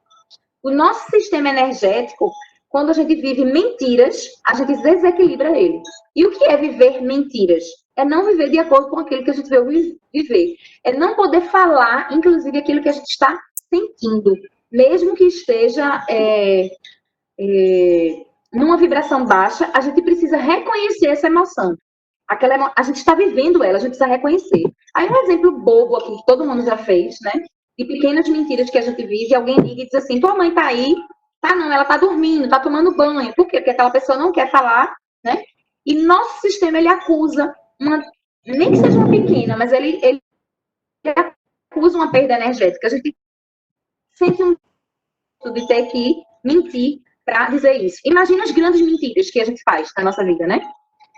O nosso sistema energético, quando a gente vive mentiras, a gente desequilibra ele. E o que é viver mentiras? É não viver de acordo com aquilo que a gente veio viver. É não poder falar, inclusive, aquilo que a gente está sentindo. Mesmo que esteja numa vibração baixa, a gente precisa reconhecer essa emoção. A gente está vivendo ela, a gente precisa reconhecer. Aí um exemplo bobo aqui, que todo mundo já fez, né? De pequenas mentiras que a gente vive, alguém liga e diz assim, tua mãe tá aí? Tá não, ela tá dormindo, tá tomando banho. Por quê? Porque aquela pessoa não quer falar, né? E nosso sistema, ele acusa nem que seja uma pequena, mas ele acusa uma perda energética. A gente sente de ter que mentir para dizer isso. Imagina as grandes mentiras que a gente faz na nossa vida, né?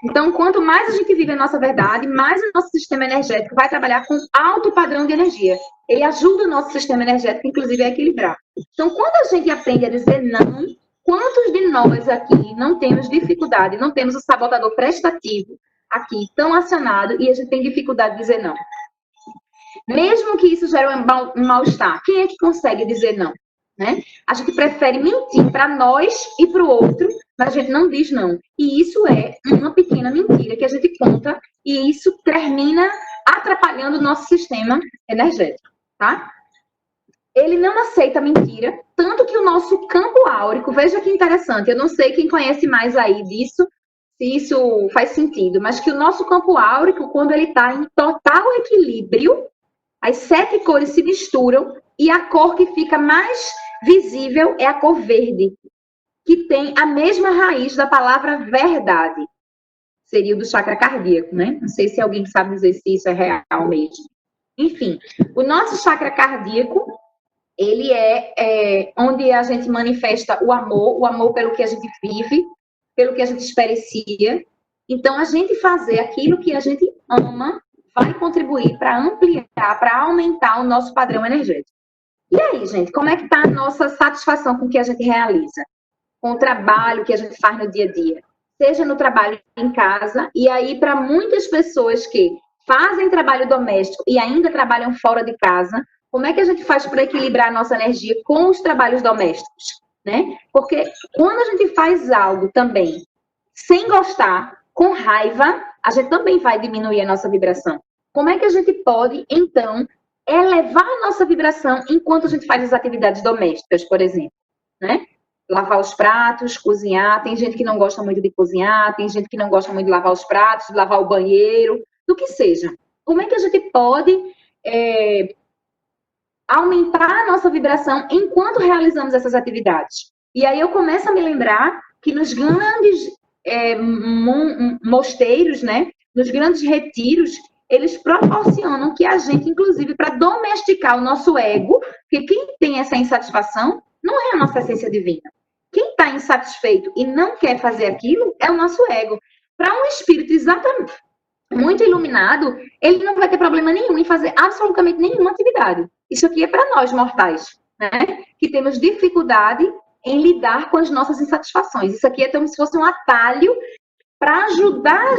Então, quanto mais a gente vive a nossa verdade, mais o nosso sistema energético vai trabalhar com alto padrão de energia. Ele ajuda o nosso sistema energético, inclusive, a equilibrar. Então, quando a gente aprende a dizer não, quantos de nós aqui não temos dificuldade, não temos o sabotador prestativo aqui tão acionado e a gente tem dificuldade de dizer não? Mesmo que isso gere um mal-estar, quem é que consegue dizer não? né? A gente prefere mentir para nós e para o outro, mas a gente não diz não. E isso é uma pequena mentira que a gente conta e isso termina atrapalhando o nosso sistema energético, tá? Ele não aceita mentira, tanto que o nosso campo áurico, veja que interessante, eu não sei quem conhece mais aí disso, se isso faz sentido, mas que o nosso campo áurico, quando ele está em total equilíbrio, as 7 cores se misturam e a cor que fica mais visível é a cor verde, que tem a mesma raiz da palavra verdade. Seria o do chakra cardíaco, né? Não sei se alguém sabe dizer se isso é real mesmo. Enfim, o nosso chakra cardíaco, ele é onde a gente manifesta o amor pelo que a gente vive, pelo que a gente experiencia. Então, a gente fazer aquilo que a gente ama vai contribuir para ampliar, para aumentar o nosso padrão energético. E aí, gente, como é que está a nossa satisfação com o que a gente realiza? Com o trabalho que a gente faz no dia a dia? Seja no trabalho em casa, e aí para muitas pessoas que fazem trabalho doméstico e ainda trabalham fora de casa, como é que a gente faz para equilibrar a nossa energia com os trabalhos domésticos, né? Porque quando a gente faz algo também sem gostar, com raiva, a gente também vai diminuir a nossa vibração. Como é que a gente pode, então, elevar a nossa vibração enquanto a gente faz as atividades domésticas, por exemplo, né? Lavar os pratos, cozinhar, tem gente que não gosta muito de cozinhar, tem gente que não gosta muito de lavar os pratos, de lavar o banheiro, do que seja. Como é que a gente pode aumentar a nossa vibração enquanto realizamos essas atividades? E aí eu começo a me lembrar que nos grandes mosteiros, né, nos grandes retiros, eles proporcionam que a gente, inclusive, para domesticar o nosso ego, porque quem tem essa insatisfação não é a nossa essência divina. Quem está insatisfeito e não quer fazer aquilo é o nosso ego. Para um espírito exatamente muito iluminado, ele não vai ter problema nenhum em fazer absolutamente nenhuma atividade. Isso aqui é para nós, mortais, né? Que temos dificuldade em lidar com as nossas insatisfações. Isso aqui é como se fosse um atalho para ajudar a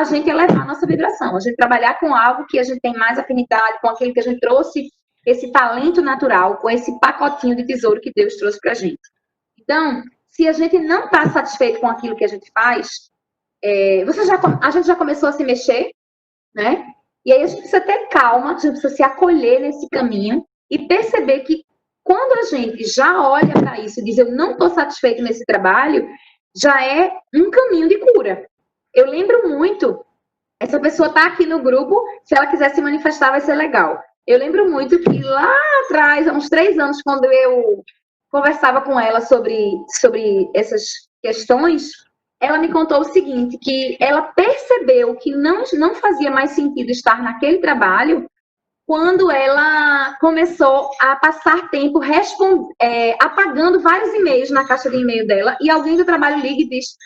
gente elevar a nossa vibração. A gente trabalhar com algo que a gente tem mais afinidade, com aquilo que a gente trouxe, esse talento natural, com esse pacotinho de tesouro que Deus trouxe para a gente. Então, se a gente não está satisfeito com aquilo que a gente faz, a gente já começou a se mexer, né? E aí a gente precisa ter calma, a gente precisa se acolher nesse caminho e perceber que quando a gente já olha para isso e diz eu não estou satisfeito nesse trabalho, já é um caminho de cura. Eu lembro muito, essa pessoa está aqui no grupo, se ela quiser se manifestar vai ser legal. Eu lembro muito que lá atrás, há uns 3 anos, quando eu conversava com ela sobre essas questões, ela me contou o seguinte, que ela percebeu que não fazia mais sentido estar naquele trabalho quando ela começou a passar tempo apagando vários e-mails na caixa de e-mail dela, e alguém do trabalho liga e diz,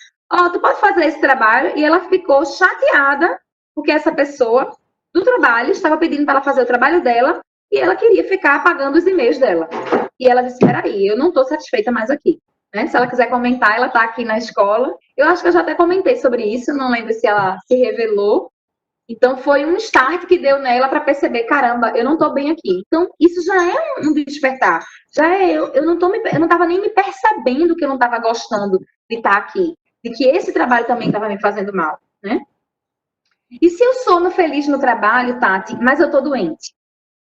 tu pode fazer esse trabalho? E ela ficou chateada, porque essa pessoa do trabalho estava pedindo para ela fazer o trabalho dela, e ela queria ficar apagando os e-mails dela. E ela disse, peraí, eu não estou satisfeita mais aqui. Né? Se ela quiser comentar, ela está aqui na escola. Eu acho que eu já até comentei sobre isso, não lembro se ela se revelou. Então, foi um start que deu nela para perceber, caramba, eu não estou bem aqui. Então, isso já é um despertar. Eu não estava nem me percebendo que eu não estava gostando de estar aqui. De que esse trabalho também estava me fazendo mal, né? E se eu sou feliz no trabalho, Tati, mas eu estou doente?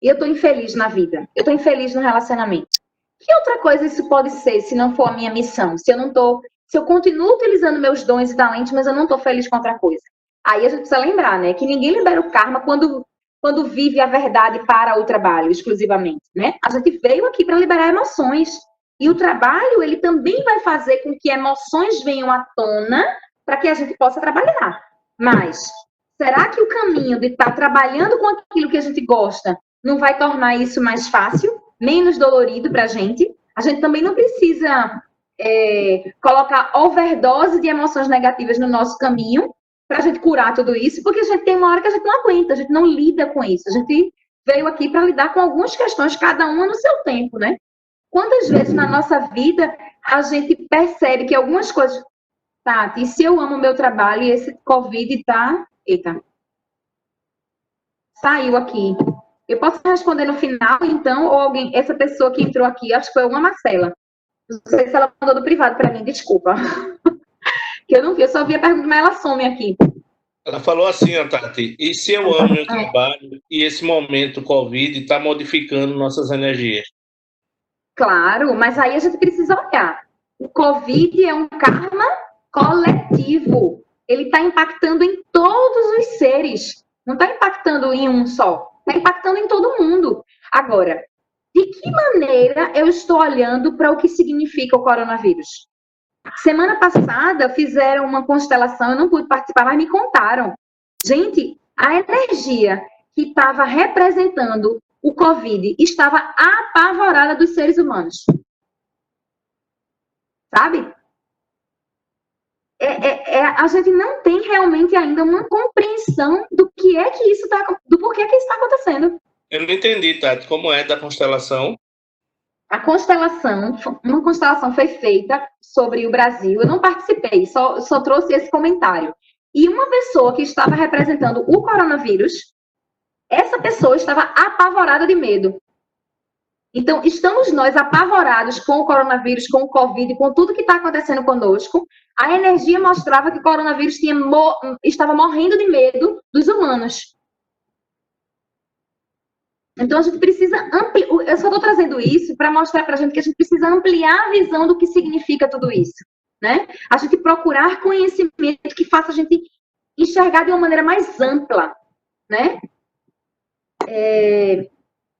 E eu estou infeliz na vida? Eu estou infeliz no relacionamento? Que outra coisa isso pode ser, se não for a minha missão? Se eu continuo utilizando meus dons e talentos, mas eu não estou feliz com outra coisa? Aí a gente precisa lembrar, né, que ninguém libera o karma quando vive a verdade para o trabalho, exclusivamente, né? A gente veio aqui para liberar emoções. E o trabalho, ele também vai fazer com que emoções venham à tona para que a gente possa trabalhar. Mas, será que o caminho de estar trabalhando com aquilo que a gente gosta não vai tornar isso mais fácil, menos dolorido para a gente? A gente também não precisa colocar overdose de emoções negativas no nosso caminho para a gente curar tudo isso, porque a gente tem uma hora que a gente não aguenta, a gente não lida com isso. A gente veio aqui para lidar com algumas questões, cada uma no seu tempo, né? Quantas vezes na nossa vida a gente percebe que algumas coisas... Tati, e se eu amo o meu trabalho e esse Covid tá... Eita. Saiu aqui. Eu posso responder no final, então, ou alguém, essa pessoa que entrou aqui, acho que foi uma Marcela. Não sei se ela mandou do privado para mim, desculpa. Que eu não vi, eu só vi a pergunta, mas ela some aqui. Ela falou assim, ó, Tati, e se eu amo meu trabalho e esse momento Covid está modificando nossas energias? Claro, mas aí a gente precisa olhar. O Covid é um karma coletivo. Ele está impactando em todos os seres. Não está impactando em um só. Está impactando em todo mundo. Agora, de que maneira eu estou olhando para o que significa o coronavírus? Semana passada fizeram uma constelação, eu não pude participar, mas me contaram. Gente, a energia que estava representando o Covid estava apavorada dos seres humanos. Sabe? A gente não tem realmente ainda uma compreensão do que é que isso está, do porquê que isso está acontecendo. Eu não entendi, Tati, como é da constelação? A constelação, uma constelação foi feita sobre o Brasil, eu não participei, só trouxe esse comentário. E uma pessoa que estava representando o coronavírus, essa pessoa estava apavorada de medo. Então, estamos nós apavorados com o coronavírus, com o Covid, com tudo que está acontecendo conosco. A energia mostrava que o coronavírus estava morrendo de medo dos humanos. Então, a gente precisa ampliar. Eu só estou trazendo isso para mostrar para a gente que a gente precisa ampliar a visão do que significa tudo isso. Né? A gente procurar conhecimento que faça a gente enxergar de uma maneira mais ampla. Né?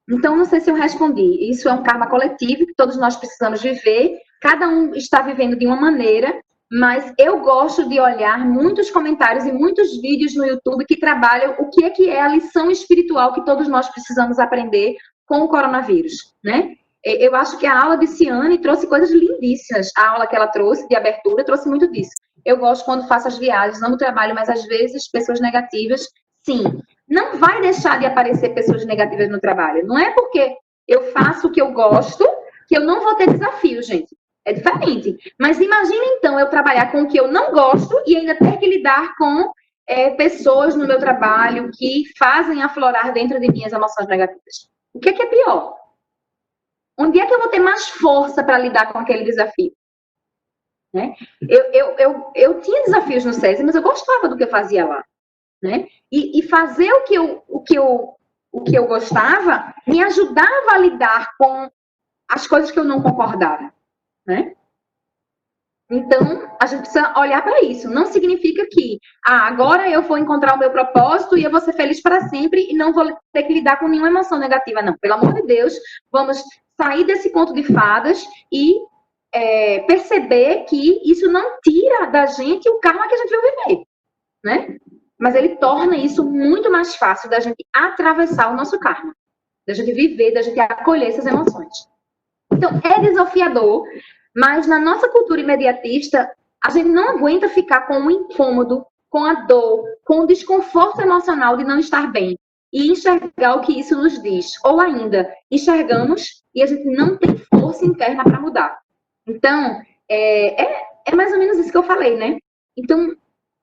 Então, não sei se eu respondi. Isso é um karma coletivo que todos nós precisamos viver. Cada um está vivendo de uma maneira, mas eu gosto de olhar muitos comentários e muitos vídeos no YouTube que trabalham o que é a lição espiritual que todos nós precisamos aprender com o coronavírus, né? Eu acho que a aula de Ciane trouxe coisas lindíssimas. A aula que ela trouxe de abertura trouxe muito disso. Eu gosto quando faço as viagens, amo o trabalho, mas às vezes pessoas negativas, sim. Não vai deixar de aparecer pessoas negativas no trabalho. Não é porque eu faço o que eu gosto que eu não vou ter desafio, gente. É diferente. Mas imagina, então, eu trabalhar com o que eu não gosto e ainda ter que lidar com pessoas no meu trabalho que fazem aflorar dentro de mim as emoções negativas. O que é pior? Onde é que eu vou ter mais força para lidar com aquele desafio? Né? Eu tinha desafios no SESI, mas eu gostava do que eu fazia lá. Né? E fazer o que eu gostava me ajudava a lidar com as coisas que eu não concordava. Né? Então, a gente precisa olhar para isso. Não significa que agora eu vou encontrar o meu propósito e eu vou ser feliz para sempre e não vou ter que lidar com nenhuma emoção negativa. Não, pelo amor de Deus, vamos sair desse conto de fadas e perceber que isso não tira da gente o karma que a gente veio viver. Né? Mas ele torna isso muito mais fácil da gente atravessar o nosso karma. Da gente viver, da gente acolher essas emoções. Então, é desafiador, mas na nossa cultura imediatista, a gente não aguenta ficar com o incômodo, com a dor, com o desconforto emocional de não estar bem e enxergar o que isso nos diz. Ou ainda, enxergamos e a gente não tem força interna para mudar. Então, é mais ou menos isso que eu falei, né? Então,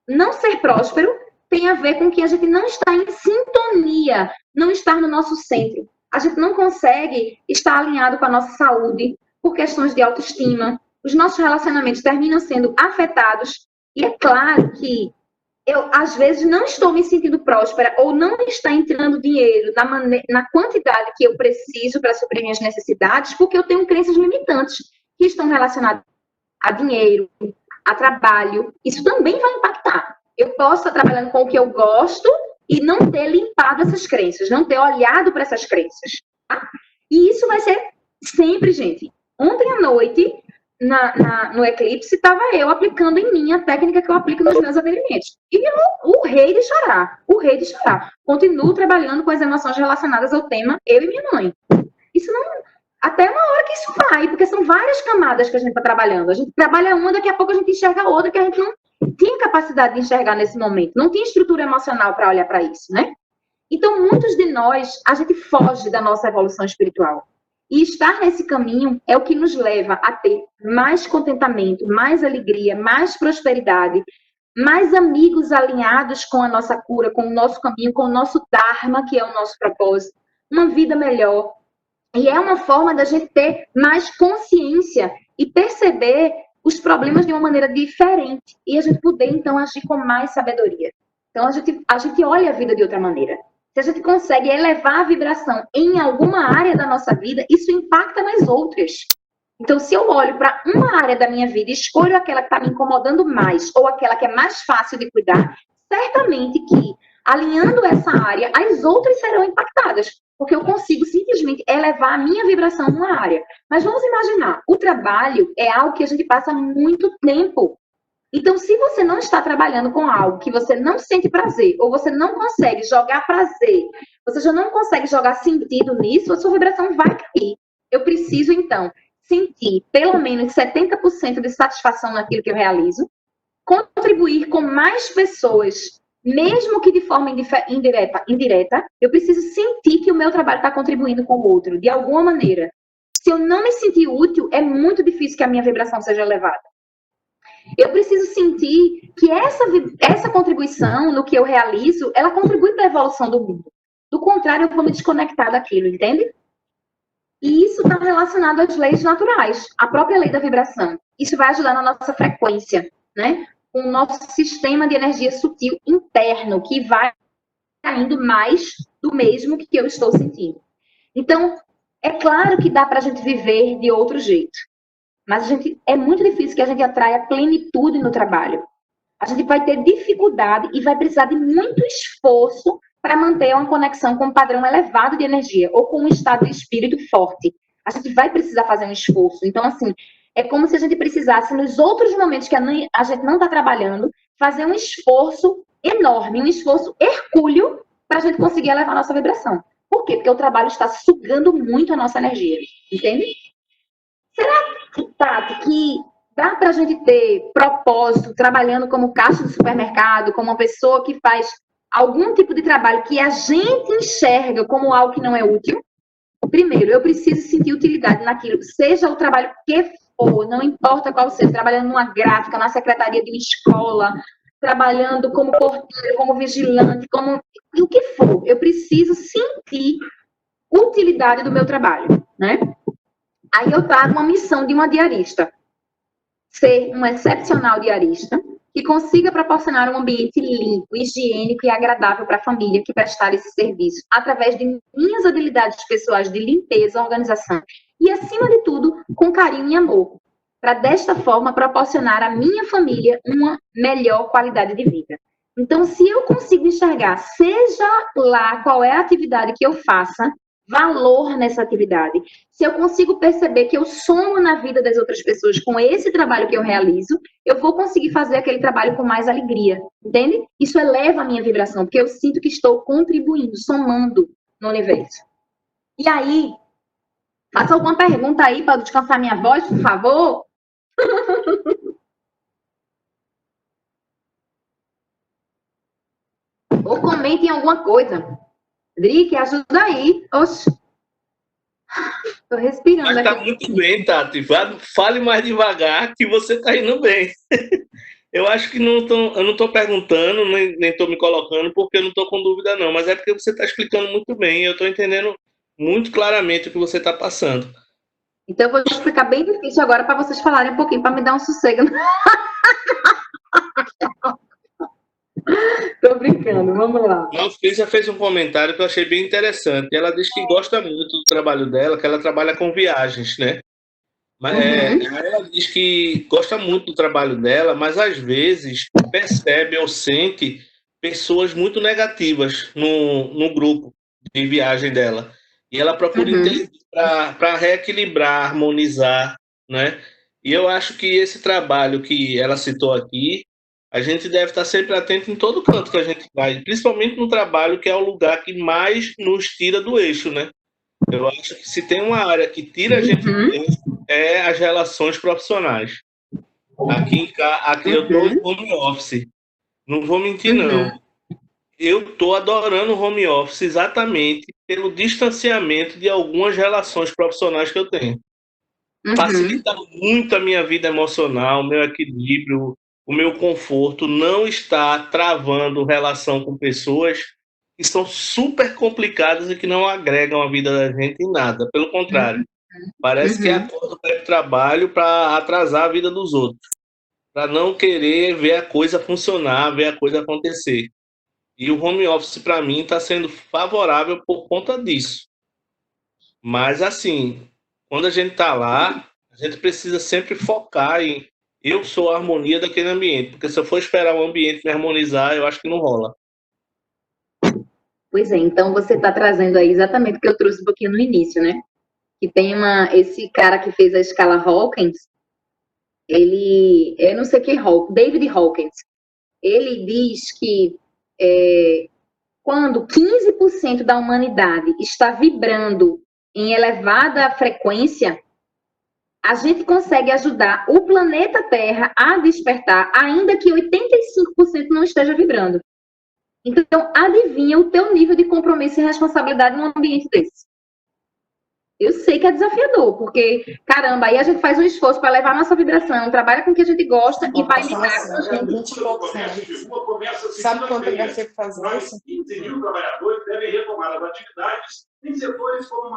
não ser próspero tem a ver com que a gente não está em sintonia, não estar no nosso centro. A gente não consegue estar alinhado com a nossa saúde por questões de autoestima. Os nossos relacionamentos terminam sendo afetados. E é claro que eu, às vezes, não estou me sentindo próspera ou não está entrando dinheiro na quantidade que eu preciso para suprir minhas necessidades, porque eu tenho crenças limitantes que estão relacionadas a dinheiro, a trabalho. Isso também vai impactar. Eu posso estar trabalhando com o que eu gosto e não ter limpado essas crenças, não ter olhado para essas crenças. Tá? E isso vai ser sempre, gente. Ontem à noite, no eclipse, estava eu aplicando em mim a técnica que eu aplico nos meus atendimentos. E o rei de chorar, o rei de chorar. Continuo trabalhando com as emoções relacionadas ao tema eu e minha mãe. Isso não... Até uma hora que isso vai, porque são várias camadas que a gente está trabalhando. A gente trabalha uma, daqui a pouco a gente enxerga outra que a gente não tinha capacidade de enxergar nesse momento, não tinha estrutura emocional para olhar para isso, né? Então, muitos de nós, a gente foge da nossa evolução espiritual. E estar nesse caminho é o que nos leva a ter mais contentamento, mais alegria, mais prosperidade, mais amigos alinhados com a nossa cura, com o nosso caminho, com o nosso Dharma, que é o nosso propósito. uma vida melhor. E é uma forma da gente ter mais consciência e perceber os problemas de uma maneira diferente. E a gente poder, então, agir com mais sabedoria. Então, a gente olha a vida de outra maneira. Se a gente consegue elevar a vibração em alguma área da nossa vida, isso impacta nas outras. Então, se eu olho para uma área da minha vida e escolho aquela que está me incomodando mais ou aquela que é mais fácil de cuidar, certamente que, alinhando essa área, as outras serão impactadas, porque eu consigo simplesmente elevar a minha vibração numa área. Mas vamos imaginar, o trabalho é algo que a gente passa muito tempo. Então, se você não está trabalhando com algo que você não sente prazer, ou você não consegue jogar prazer, você já não consegue jogar sentido nisso, a sua vibração vai cair. Eu preciso, então, sentir pelo menos 70% de satisfação naquilo que eu realizo, contribuir com mais pessoas, mesmo que de forma indireta, eu preciso sentir que o meu trabalho está contribuindo com o outro, de alguma maneira. Se eu não me sentir útil, é muito difícil que a minha vibração seja elevada. Eu preciso sentir que essa contribuição no que eu realizo, ela contribui para a evolução do mundo. Do contrário, eu vou me desconectar daquilo, entende? E isso está relacionado às leis naturais, a própria lei da vibração. Isso vai ajudar na nossa frequência, né? Com o nosso sistema de energia sutil interno, que vai saindo mais do mesmo que eu estou sentindo. Então, é claro que dá para a gente viver de outro jeito. Mas é muito difícil que a gente atraia plenitude no trabalho. A gente vai ter dificuldade e vai precisar de muito esforço para manter uma conexão com um padrão elevado de energia ou com um estado de espírito forte. A gente vai precisar fazer um esforço. Então, assim, é como se a gente precisasse, nos outros momentos que a gente não está trabalhando, fazer um esforço enorme, um esforço hercúleo para a gente conseguir elevar a nossa vibração. Por quê? Porque o trabalho está sugando muito a nossa energia. Entende? Será, Tati, que dá para a gente ter propósito trabalhando como caixa de supermercado, como uma pessoa que faz algum tipo de trabalho que a gente enxerga como algo que não é útil? Primeiro, eu preciso sentir utilidade naquilo, seja o trabalho que for, não importa qual seja, trabalhando numa gráfica, na secretaria de uma escola, trabalhando como porteiro, como vigilante, como o que for. Eu preciso sentir utilidade do meu trabalho, né? Aí eu trago uma missão de uma diarista. Ser um excepcional diarista que consiga proporcionar um ambiente limpo, higiênico e agradável para a família que prestar esse serviço, através de minhas habilidades pessoais de limpeza, organização e, acima de tudo, com carinho e amor, para desta forma proporcionar à minha família uma melhor qualidade de vida. Então, se eu consigo enxergar, seja lá qual é a atividade que eu faça, valor nessa atividade. Se eu consigo perceber que eu somo na vida das outras pessoas com esse trabalho que eu realizo, eu vou conseguir fazer aquele trabalho com mais alegria, entende? Isso eleva a minha vibração, porque eu sinto que estou contribuindo, somando no universo. E aí, faça alguma pergunta aí para descansar minha voz, por favor? Ou comentem alguma coisa. Drique, ajuda aí. Oxe. Tô respirando Mas tá aqui. muito bem, Tati. Fale mais devagar que você tá indo bem. Eu acho que eu não tô perguntando, nem tô me colocando, porque eu não tô com dúvida, não. Mas é porque você tá explicando muito bem. Eu tô entendendo muito claramente o que você tá passando. Então, eu vou explicar bem difícil agora para vocês falarem um pouquinho, para me dar um sossego. Tô brincando, vamos lá. A Físia fez um comentário que eu achei bem interessante. Ela diz que gosta muito do trabalho dela, que ela trabalha com viagens, né? Mas ela diz que gosta muito do trabalho dela, mas às vezes percebe ou sente pessoas muito negativas no grupo de viagem dela. E ela procura entender para reequilibrar, harmonizar, né? E eu acho que esse trabalho que ela citou aqui, a gente deve estar sempre atento em todo canto que a gente vai, principalmente no trabalho que é o lugar que mais nos tira do eixo, né? Eu acho que se tem uma área que tira a gente do eixo, é as relações profissionais. Aqui eu estou em home office. Não vou mentir, não. Eu estou adorando o home office exatamente pelo distanciamento de algumas relações profissionais que eu tenho. Facilita muito a minha vida emocional, o meu equilíbrio, o meu conforto. Não está travando relação com pessoas que são super complicadas e que não agregam a vida da gente em nada. Pelo contrário, parece que acorda para o trabalho para atrasar a vida dos outros, para não querer ver a coisa funcionar, ver a coisa acontecer. E o home office, para mim, está sendo favorável por conta disso. Mas, assim, quando a gente está lá, a gente precisa sempre focar em eu sou a harmonia daquele ambiente, porque se eu for esperar o ambiente me harmonizar, eu acho que não rola. Pois é, então você está trazendo aí exatamente o que eu trouxe um pouquinho no início, né? Que tem esse cara que fez a escala Hawkins, eu não sei quem, David Hawkins, ele diz que quando 15% da humanidade está vibrando em elevada frequência, a gente consegue ajudar o planeta Terra a despertar, ainda que 85% não esteja vibrando. Então, adivinha o teu nível de compromisso e responsabilidade num ambiente desse. Eu sei que é desafiador, porque, caramba, aí a gente faz um esforço para levar a nossa vibração, trabalha com o que a gente gosta e vai lidar com a gente. 20 e poucos anos. Sabe quanto eu gastei para fazer isso? 15 mil trabalhadores devem retomar as atividades em setores como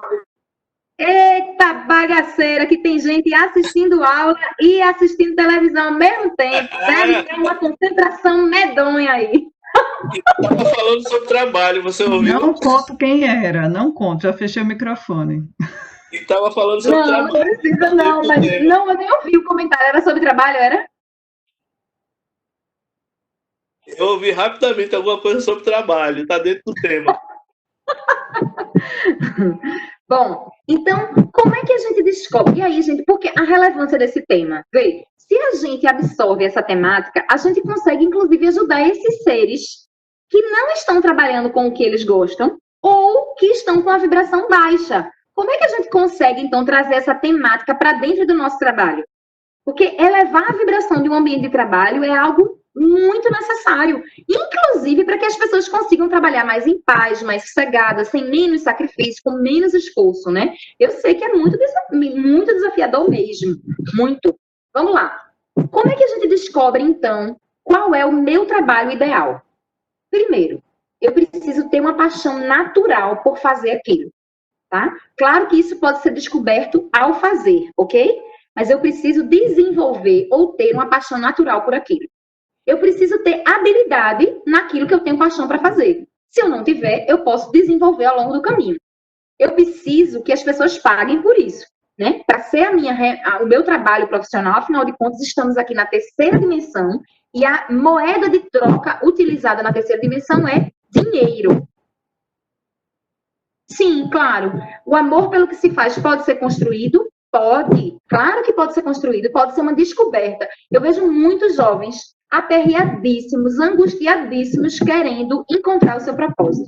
Eita bagaceira, que tem gente assistindo aula e assistindo televisão ao mesmo tempo. Deve ter uma concentração medonha aí. Estava falando sobre trabalho, você ouviu? Não conto quem era, não conto, já fechei o microfone. E estava falando sobre trabalho. Não precisa não, mas eu nem ouvi o comentário. Era sobre trabalho, era? Eu ouvi rapidamente alguma coisa sobre trabalho, está dentro do tema. Bom, então, como é que a gente descobre? E aí, gente, porque a relevância desse tema? Vê, se a gente absorve essa temática, a gente consegue, inclusive, ajudar esses seres que não estão trabalhando com o que eles gostam ou que estão com a vibração baixa. Como é que a gente consegue, então, trazer essa temática para dentro do nosso trabalho? Porque elevar a vibração de um ambiente de trabalho é algo muito necessário, inclusive para que as pessoas consigam trabalhar mais em paz, mais sossegadas, sem menos sacrifício, com menos esforço, né? Eu sei que é muito desafiador mesmo, muito. Vamos lá. Como é que a gente descobre, então, qual é o meu trabalho ideal? Primeiro, eu preciso ter uma paixão natural por fazer aquilo, tá? Claro que isso pode ser descoberto ao fazer, ok? Mas eu preciso desenvolver ou ter uma paixão natural por aquilo. Eu preciso ter habilidade naquilo que eu tenho paixão para fazer. Se eu não tiver, eu posso desenvolver ao longo do caminho. Eu preciso que as pessoas paguem por isso, né? Para ser o meu trabalho profissional, afinal de contas, estamos aqui na terceira dimensão e a moeda de troca utilizada na terceira dimensão é dinheiro. Sim, claro. O amor pelo que se faz pode ser construído? Pode. Claro que pode ser construído. Pode ser uma descoberta. Eu vejo muitos jovens aperreadíssimos, angustiadíssimos, querendo encontrar o seu propósito.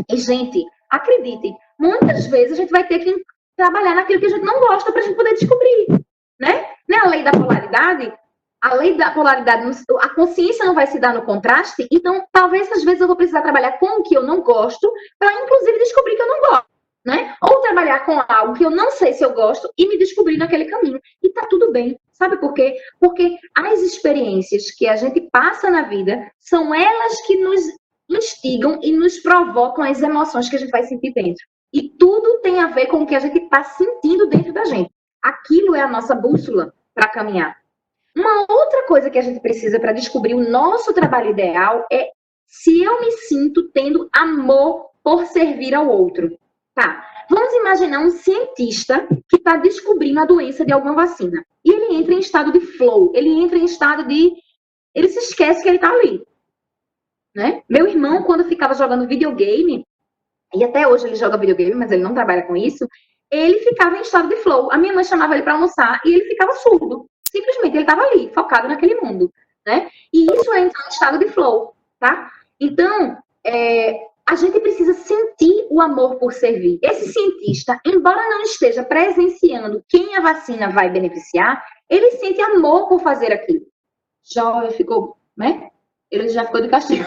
E, gente, acredite, muitas vezes a gente vai ter que trabalhar naquilo que a gente não gosta para a gente poder descobrir, né? Não é a lei da polaridade? A lei da polaridade, a consciência não vai se dar no contraste, então talvez às vezes eu vou precisar trabalhar com o que eu não gosto para, inclusive, descobrir que eu não gosto, né? Ou trabalhar com algo que eu não sei se eu gosto e me descobrir naquele caminho. E tá tudo bem. Sabe por quê? Porque as experiências que a gente passa na vida são elas que nos instigam e nos provocam as emoções que a gente vai sentir dentro. E tudo tem a ver com o que a gente está sentindo dentro da gente. Aquilo é a nossa bússola para caminhar. Uma outra coisa que a gente precisa para descobrir o nosso trabalho ideal é se eu me sinto tendo amor por servir ao outro. Tá, vamos imaginar um cientista que está descobrindo a doença de alguma vacina. E ele entra em estado de flow, ele entra em estado de... Ele se esquece que ele está ali. Né? Meu irmão, quando ficava jogando videogame, e até hoje ele joga videogame, mas ele não trabalha com isso, ele ficava em estado de flow. A minha mãe chamava ele para almoçar e ele ficava surdo. Simplesmente, ele estava ali, focado naquele mundo. Né? E isso é entrar em estado de flow. Tá? Então, a gente precisa sentir o amor por servir. Esse cientista, embora não esteja presenciando quem a vacina vai beneficiar, ele sente amor por fazer aquilo. Já ficou, né? Ele já ficou de castigo.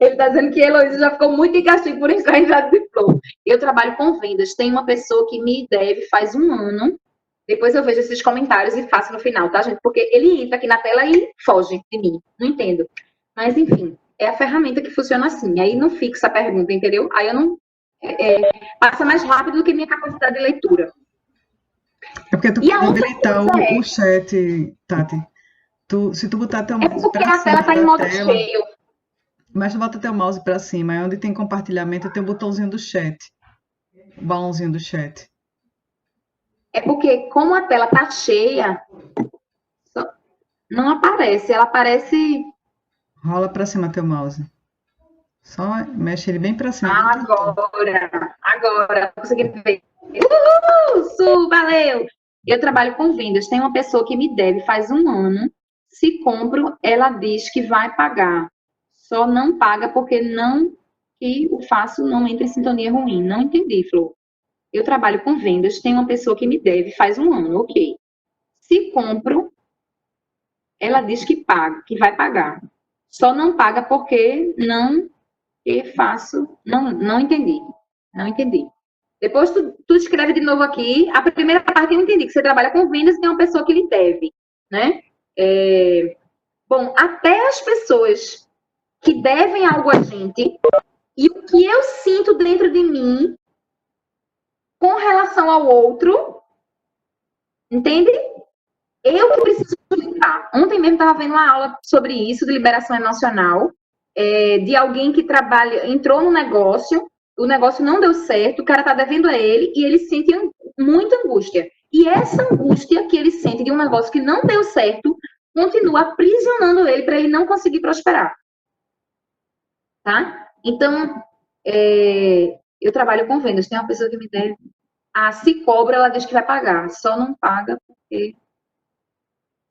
Ele está dizendo que Heloísa já ficou muito de castigo por entrar em estado de flow. Eu trabalho com vendas. Tem uma pessoa que me deve faz um ano. Depois eu vejo esses comentários e faço no final, tá, gente? Porque ele entra aqui na tela e foge de mim. Não entendo. Mas, enfim. é a ferramenta que funciona assim. Aí não fixa a pergunta, entendeu? Aí eu não... passa mais rápido do que minha capacidade de leitura. É porque tu E a pode outra habilitar coisa o chat, Tati. Se tu botar teu é mouse porque para a tela cima está em da modo tela, cheio. mas tu bota teu mouse para cima, aí onde tem compartilhamento tem o botãozinho do chat, o balãozinho do chat. É porque, como a tela está cheia, não aparece. Ela aparece... Rola para cima teu mouse. Só mexe ele bem para cima. Bem tutor. Agora, consegui ver. Valeu! Eu trabalho com vendas. Tem uma pessoa que me deve faz 1 ano. Se compro, ela diz que vai pagar. Só não paga porque não que o faço não entra em sintonia ruim. Não entendi, Flor. Eu trabalho com vendas. Tem uma pessoa que me deve faz 1 ano. Ok. Se compro, ela diz que paga, que vai pagar. Só não paga porque não que faço. Não entendi. Não entendi. Depois tu escreve de novo aqui. A primeira parte eu entendi, que você trabalha com vendas e tem uma pessoa que lhe deve, né? Bom, até as pessoas que devem algo a gente e o que eu sinto dentro de mim com relação ao outro, entende? Eu que preciso explicar. Ontem mesmo estava vendo uma aula sobre isso, de liberação emocional, de alguém que trabalha, entrou no negócio, o negócio não deu certo, o cara está devendo a ele e ele sente muita angústia. E essa angústia que ele sente de um negócio que não deu certo continua aprisionando ele para ele não conseguir prosperar. Tá? Então, eu trabalho com vendas. Tem uma pessoa que me deve. Se cobra, ela diz que vai pagar. Só não paga porque...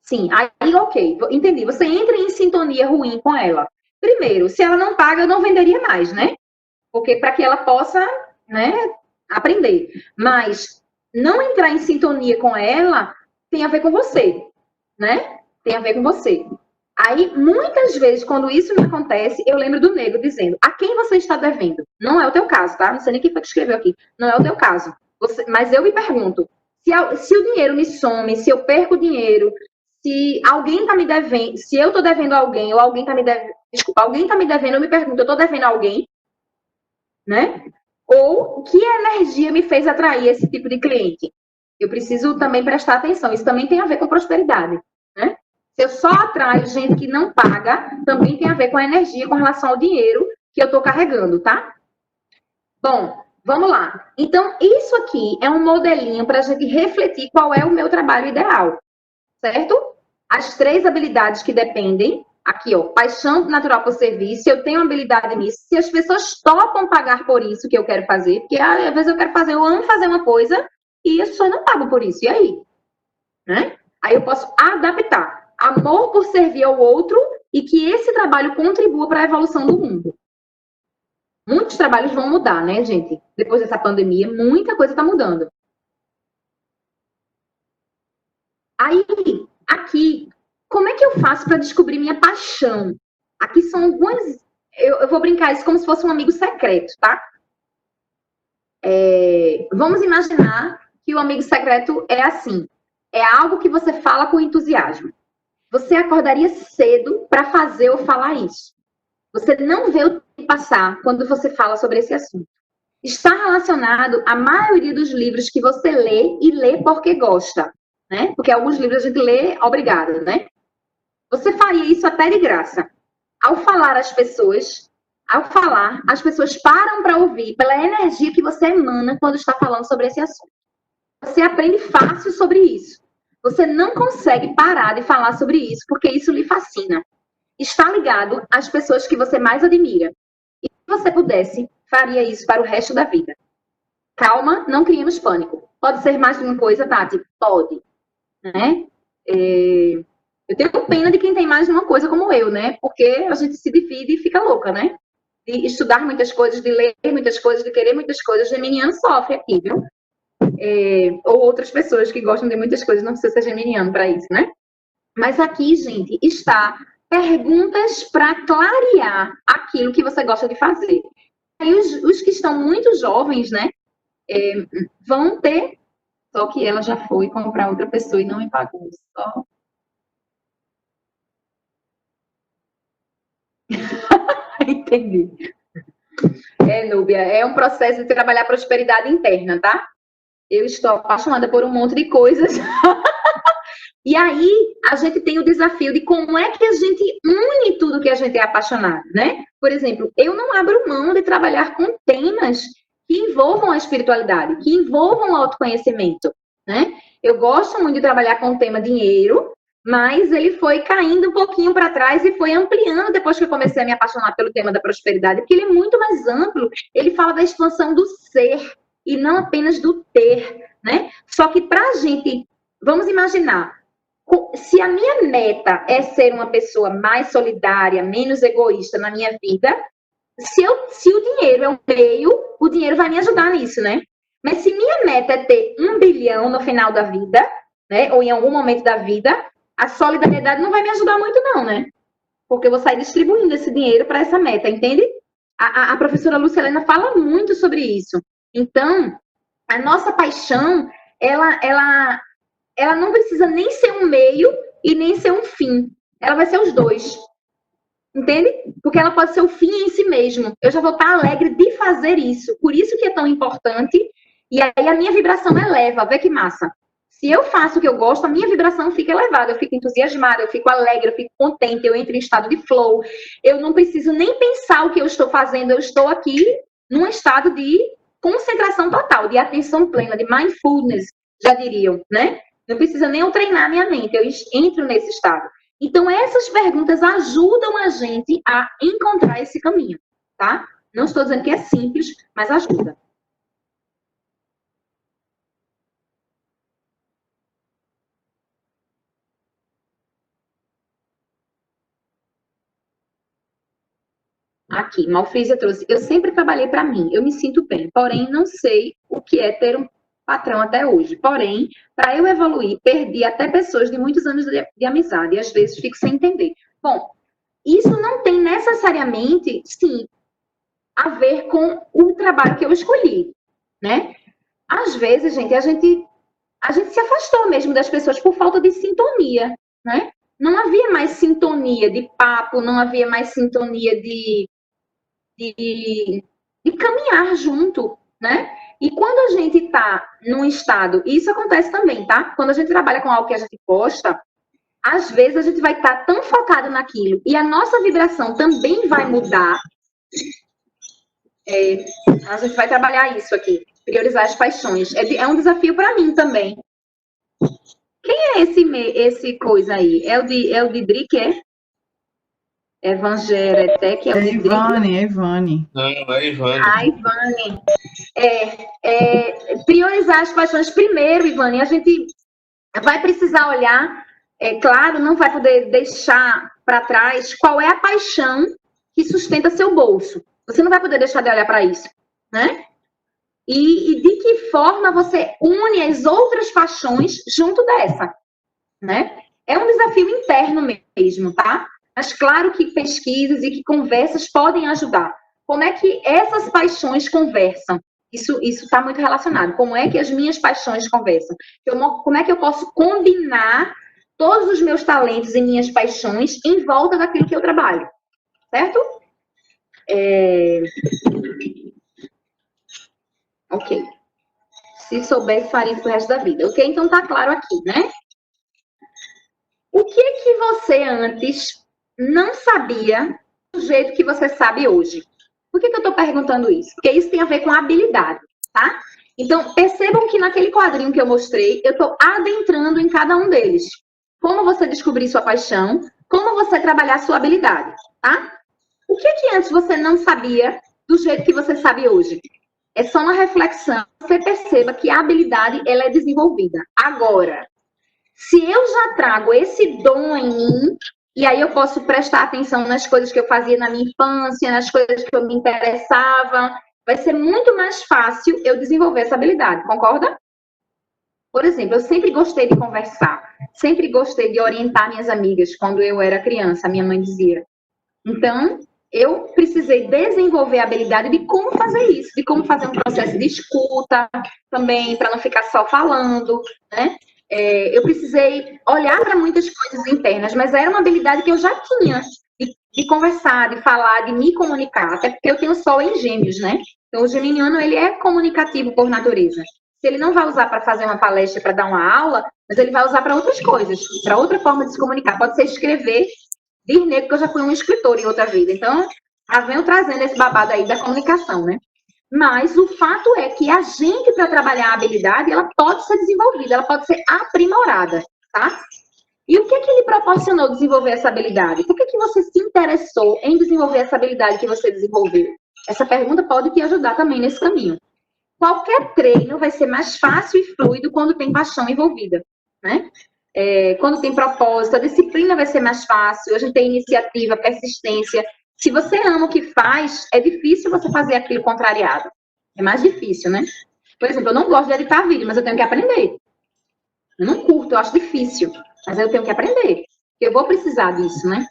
Sim, aí ok, entendi. Você entra em sintonia ruim com ela. Primeiro, se ela não paga, eu não venderia mais, né? Porque para que ela possa, né, aprender. Mas não entrar em sintonia com ela tem a ver com você, né? Tem a ver com você. Aí, muitas vezes, quando isso me acontece, eu lembro do nego dizendo: a quem você está devendo? Não é o teu caso, tá? Não sei nem quem foi que escreveu aqui. Não é o teu caso. Mas eu me pergunto, se o dinheiro me some, se eu perco o dinheiro, se alguém está me devendo, se eu estou devendo a alguém, ou alguém está me devendo, desculpa, alguém está me devendo, eu me pergunto, eu estou devendo a alguém, né? Ou que energia me fez atrair esse tipo de cliente? Eu preciso também prestar atenção. Isso também tem a ver com prosperidade, né? Se eu só atraio gente que não paga, também tem a ver com a energia com relação ao dinheiro que eu estou carregando, tá? Bom, vamos lá. Então, isso aqui é um modelinho para a gente refletir qual é o meu trabalho ideal, certo? As 3 habilidades que dependem, aqui, ó, paixão natural por serviço, eu tenho habilidade nisso, se as pessoas topam pagar por isso que eu quero fazer, porque às vezes eu amo fazer uma coisa e as pessoas não pagam por isso, e aí? Né? Aí eu posso adaptar. Amor por servir ao outro e que esse trabalho contribua para a evolução do mundo. Muitos trabalhos vão mudar, né, gente? Depois dessa pandemia, muita coisa está mudando. Aí, aqui, como é que eu faço para descobrir minha paixão? Aqui são algumas... Eu vou brincar isso como se fosse um amigo secreto, tá? Vamos imaginar que o amigo secreto é assim. É algo que você fala com entusiasmo. Você acordaria cedo para fazer ou falar isso. Você não vê o tempo passar quando você fala sobre esse assunto. Está relacionado à maioria dos livros que você lê e lê porque gosta, né? Porque alguns livros a gente lê obrigada, né? Você faria isso até de graça. Ao falar, as pessoas param para ouvir pela energia que você emana quando está falando sobre esse assunto. Você aprende fácil sobre isso. Você não consegue parar de falar sobre isso porque isso lhe fascina. Está ligado às pessoas que você mais admira. E se você pudesse, faria isso para o resto da vida. Calma, não criemos pânico. Pode ser mais de uma coisa, Tati? Pode. Né? Eu tenho pena de quem tem mais de uma coisa como eu, né? Porque a gente se divide e fica louca, né? De estudar muitas coisas, de ler muitas coisas, de querer muitas coisas. Geminiano sofre aqui, viu? Ou outras pessoas que gostam de muitas coisas, não precisa ser geminiano para isso, né? Mas aqui, gente, está perguntas para clarear aquilo que você gosta de fazer. Aí os que estão muito jovens, né, vão ter... Só que ela já foi comprar outra pessoa e não me pagou. Só... Entendi. Núbia, é um processo de trabalhar prosperidade interna, tá? Eu estou apaixonada por um monte de coisas. E aí, a gente tem o desafio de como é que a gente une tudo que a gente é apaixonado, né? Por exemplo, eu não abro mão de trabalhar com temas que envolvam a espiritualidade, que envolvam o autoconhecimento, né? Eu gosto muito de trabalhar com o tema dinheiro, mas ele foi caindo um pouquinho para trás e foi ampliando depois que eu comecei a me apaixonar pelo tema da prosperidade, porque ele é muito mais amplo, ele fala da expansão do ser e não apenas do ter, né? Só que para a gente, vamos imaginar, se a minha meta é ser uma pessoa mais solidária, menos egoísta na minha vida, se o dinheiro é um meio, o dinheiro vai me ajudar nisso, né? Mas se minha meta é ter 1 bilhão no final da vida, né? Ou em algum momento da vida, a solidariedade não vai me ajudar muito não, né? Porque eu vou sair distribuindo esse dinheiro para essa meta, entende? A professora Lúcia Helena fala muito sobre isso. Então, a nossa paixão, ela não precisa nem ser um meio e nem ser um fim. Ela vai ser os dois. Entende? Porque ela pode ser o fim em si mesmo. Eu já vou estar alegre de fazer isso. Por isso que é tão importante. E aí a minha vibração eleva. Vê que massa. Se eu faço o que eu gosto, a minha vibração fica elevada. Eu fico entusiasmada, eu fico alegre, eu fico contente, eu entro em estado de flow. Eu não preciso nem pensar o que eu estou fazendo. Eu estou aqui num estado de concentração total, de atenção plena, de mindfulness, já diriam, né? Não precisa nem eu treinar minha mente, eu entro nesse estado. Então, essas perguntas ajudam a gente a encontrar esse caminho, tá? Não estou dizendo que é simples, mas ajuda. Aqui, Malfrísia trouxe. Eu sempre trabalhei para mim, eu me sinto bem, porém não sei o que é ter um patrão até hoje. Porém, para eu evoluir, perdi até pessoas de muitos anos de amizade e às vezes fico sem entender. Bom, isso não tem necessariamente, sim, a ver com o trabalho que eu escolhi, né? Às vezes, gente, a gente se afastou mesmo das pessoas por falta de sintonia, né? Não havia mais sintonia de papo, não havia mais sintonia de caminhar junto, né? E quando a gente está num estado, e isso acontece também, tá? Quando a gente trabalha com algo que a gente gosta, às vezes a gente vai estar tão focado naquilo e a nossa vibração também vai mudar. A gente vai trabalhar isso aqui, priorizar as paixões. É um desafio para mim também. Quem é esse coisa aí? É o de Drick, é? Evangeretec, é o de Drick? É Ivane. Não, é Ivane. A Ivane. Priorizar as paixões primeiro, Ivane. A gente vai precisar olhar, claro, não vai poder deixar para trás qual é a paixão que sustenta seu bolso. Você não vai poder deixar de olhar para isso, né? E de que forma você une as outras paixões junto dessa, né? É um desafio interno mesmo, tá? Mas claro que pesquisas e que conversas podem ajudar. Como é que essas paixões conversam? Isso está muito relacionado. Como é que as minhas paixões conversam? Como é que eu posso combinar todos os meus talentos e minhas paixões em volta daquilo que eu trabalho? Certo? Ok. Se soubesse, faria isso pro resto da vida. Ok? Então tá claro aqui, né? O que é que você antes não sabia do jeito que você sabe hoje? Por que eu tô perguntando isso? Porque isso tem a ver com habilidade, tá? Então, percebam que naquele quadrinho que eu mostrei, eu tô adentrando em cada um deles. Como você descobrir sua paixão, como você trabalhar sua habilidade, tá? O que é que antes você não sabia do jeito que você sabe hoje? É só uma reflexão. Você perceba que a habilidade, ela é desenvolvida. Agora, se eu já trago esse dom em mim, e aí eu posso prestar atenção nas coisas que eu fazia na minha infância, nas coisas que eu me interessava, vai ser muito mais fácil eu desenvolver essa habilidade, concorda? Por exemplo, eu sempre gostei de conversar, sempre gostei de orientar minhas amigas quando eu era criança, minha mãe dizia. Então, eu precisei desenvolver a habilidade de como fazer isso, de como fazer um processo de escuta também, para não ficar só falando, né? Eu precisei olhar para muitas coisas internas, mas era uma habilidade que eu já tinha, de conversar, de falar, de me comunicar, até porque eu tenho Sol em Gêmeos, né? Então, o geminiano, ele é comunicativo por natureza. Se ele não vai usar para fazer uma palestra, para dar uma aula, mas ele vai usar para outras coisas, para outra forma de se comunicar. Pode ser escrever, dizer que eu já fui um escritor em outra vida. Então, eu venho trazendo esse babado aí da comunicação, né? Mas o fato é que a gente, para trabalhar a habilidade, ela pode ser desenvolvida, ela pode ser aprimorada, tá? E o que lhe proporcionou desenvolver essa habilidade? Por que você se interessou em desenvolver essa habilidade que você desenvolveu? Essa pergunta pode te ajudar também nesse caminho. Qualquer treino vai ser mais fácil e fluido quando tem paixão envolvida, né? Quando tem propósito, a disciplina vai ser mais fácil, a gente tem iniciativa, persistência. Se você ama o que faz, é difícil você fazer aquilo contrariado. É mais difícil, né? Por exemplo, eu não gosto de editar vídeo, mas eu tenho que aprender. Eu não curto, eu acho difícil, mas eu tenho que aprender. Eu vou precisar disso, né?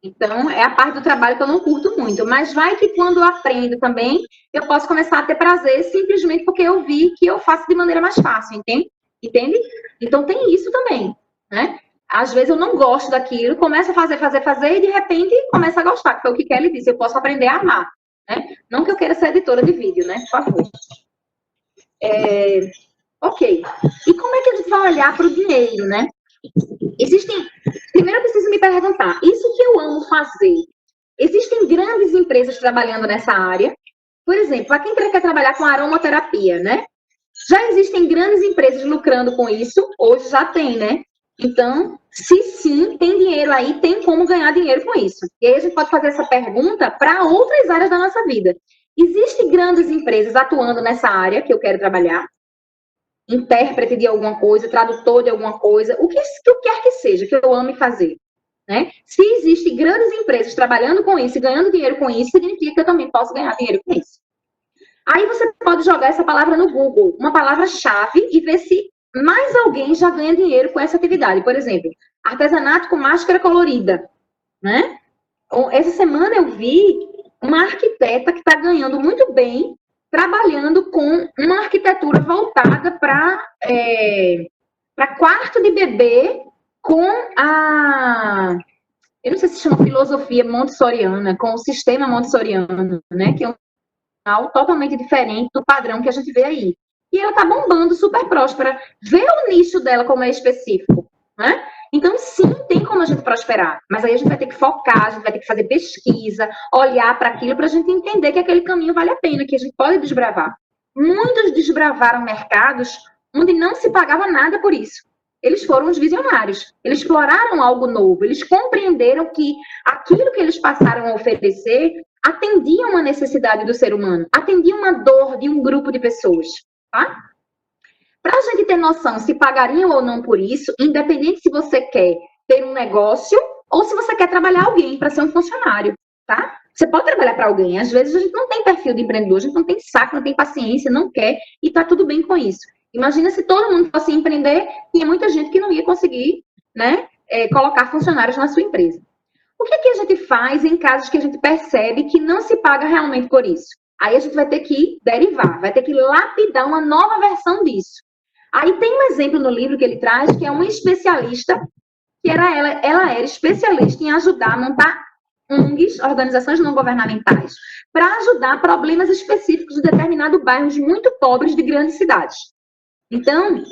Então, é a parte do trabalho que eu não curto muito. Mas vai que quando eu aprendo também, eu posso começar a ter prazer simplesmente porque eu vi que eu faço de maneira mais fácil, entende? Então, tem isso também, né? Às vezes eu não gosto daquilo, começo a fazer, e de repente começo a gostar, que foi o que Kelly disse, eu posso aprender a amar, né? Não que eu queira ser editora de vídeo, né? Por favor. Ok. E como é que a gente vai olhar para o dinheiro, né? Primeiro eu preciso me perguntar, isso que eu amo fazer, existem grandes empresas trabalhando nessa área? Por exemplo, para quem quer trabalhar com aromaterapia, né? Já existem grandes empresas lucrando com isso, hoje já tem, né? Então, se sim, tem dinheiro aí, tem como ganhar dinheiro com isso. E aí a gente pode fazer essa pergunta para outras áreas da nossa vida. Existem grandes empresas atuando nessa área que eu quero trabalhar? Intérprete de alguma coisa, tradutor de alguma coisa, o que quer que seja, que eu ame fazer, né? Se existem grandes empresas trabalhando com isso e ganhando dinheiro com isso, significa que eu também posso ganhar dinheiro com isso. Aí você pode jogar essa palavra no Google, uma palavra-chave, e ver se mais alguém já ganha dinheiro com essa atividade. Por exemplo, artesanato com máscara colorida, né? Essa semana eu vi uma arquiteta que está ganhando muito bem trabalhando com uma arquitetura voltada para quarto de bebê com eu não sei se chama filosofia montessoriana, com o sistema montessoriano, né? Que é algo totalmente diferente do padrão que a gente vê aí. E ela tá bombando, super próspera. Vê o nicho dela como é específico, né? Então, sim, tem como a gente prosperar. Mas aí a gente vai ter que focar, a gente vai ter que fazer pesquisa, olhar para aquilo para a gente entender que aquele caminho vale a pena, que a gente pode desbravar. Muitos desbravaram mercados onde não se pagava nada por isso. Eles foram os visionários. Eles exploraram algo novo. Eles compreenderam que aquilo que eles passaram a oferecer atendia uma necessidade do ser humano, atendia uma dor de um grupo de pessoas, tá? Para a gente ter noção se pagariam ou não por isso, independente se você quer ter um negócio ou se você quer trabalhar alguém para ser um funcionário, tá? Você pode trabalhar para alguém. Às vezes a gente não tem perfil de empreendedor, a gente não tem saco, não tem paciência, não quer e tá tudo bem com isso. Imagina se todo mundo fosse empreender, tinha muita gente que não ia conseguir, né, colocar funcionários na sua empresa. O que a gente faz em casos que a gente percebe que não se paga realmente por isso? Aí a gente vai ter que derivar, vai ter que lapidar uma nova versão disso. Aí tem um exemplo no livro que ele traz, que é uma especialista, que ela era especialista em ajudar a montar ONGs, organizações não governamentais, para ajudar problemas específicos de determinados bairros muito pobres de grandes cidades. Então,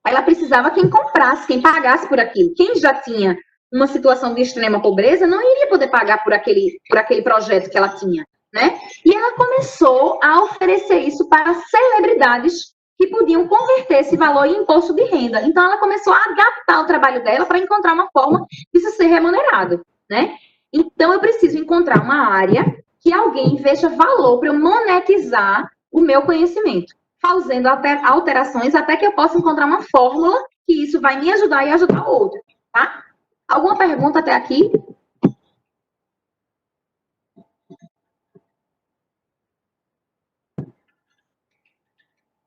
ela precisava quem comprasse, quem pagasse por aquilo. Quem já tinha uma situação de extrema pobreza não iria poder pagar por aquele projeto que ela tinha, né? E ela começou a oferecer isso para celebridades que podiam converter esse valor em imposto de renda. Então, ela começou a adaptar o trabalho dela para encontrar uma forma de isso ser remunerado, né? Então, eu preciso encontrar uma área que alguém veja valor para eu monetizar o meu conhecimento, fazendo alterações até que eu possa encontrar uma fórmula que isso vai me ajudar e ajudar o outro, tá? Alguma pergunta até aqui?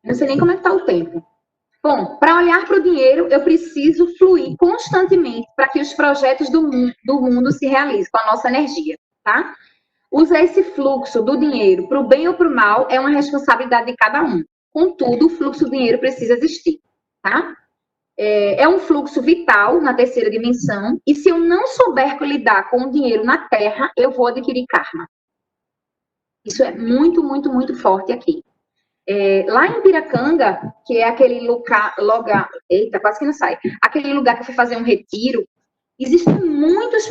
Não sei nem como é que está o tempo. Bom, para olhar para o dinheiro, eu preciso fluir constantemente para que os projetos do mundo se realizem com a nossa energia, tá? Usar esse fluxo do dinheiro para o bem ou para o mal é uma responsabilidade de cada um. Contudo, o fluxo do dinheiro precisa existir, tá? é um fluxo vital na terceira dimensão, e se eu não souber lidar com o dinheiro na Terra, eu vou adquirir karma. Isso é muito, muito, muito forte aqui. Lá em Piracanga, que é aquele lugar, quase que não sai, aquele lugar que eu fui fazer um retiro, existem muitos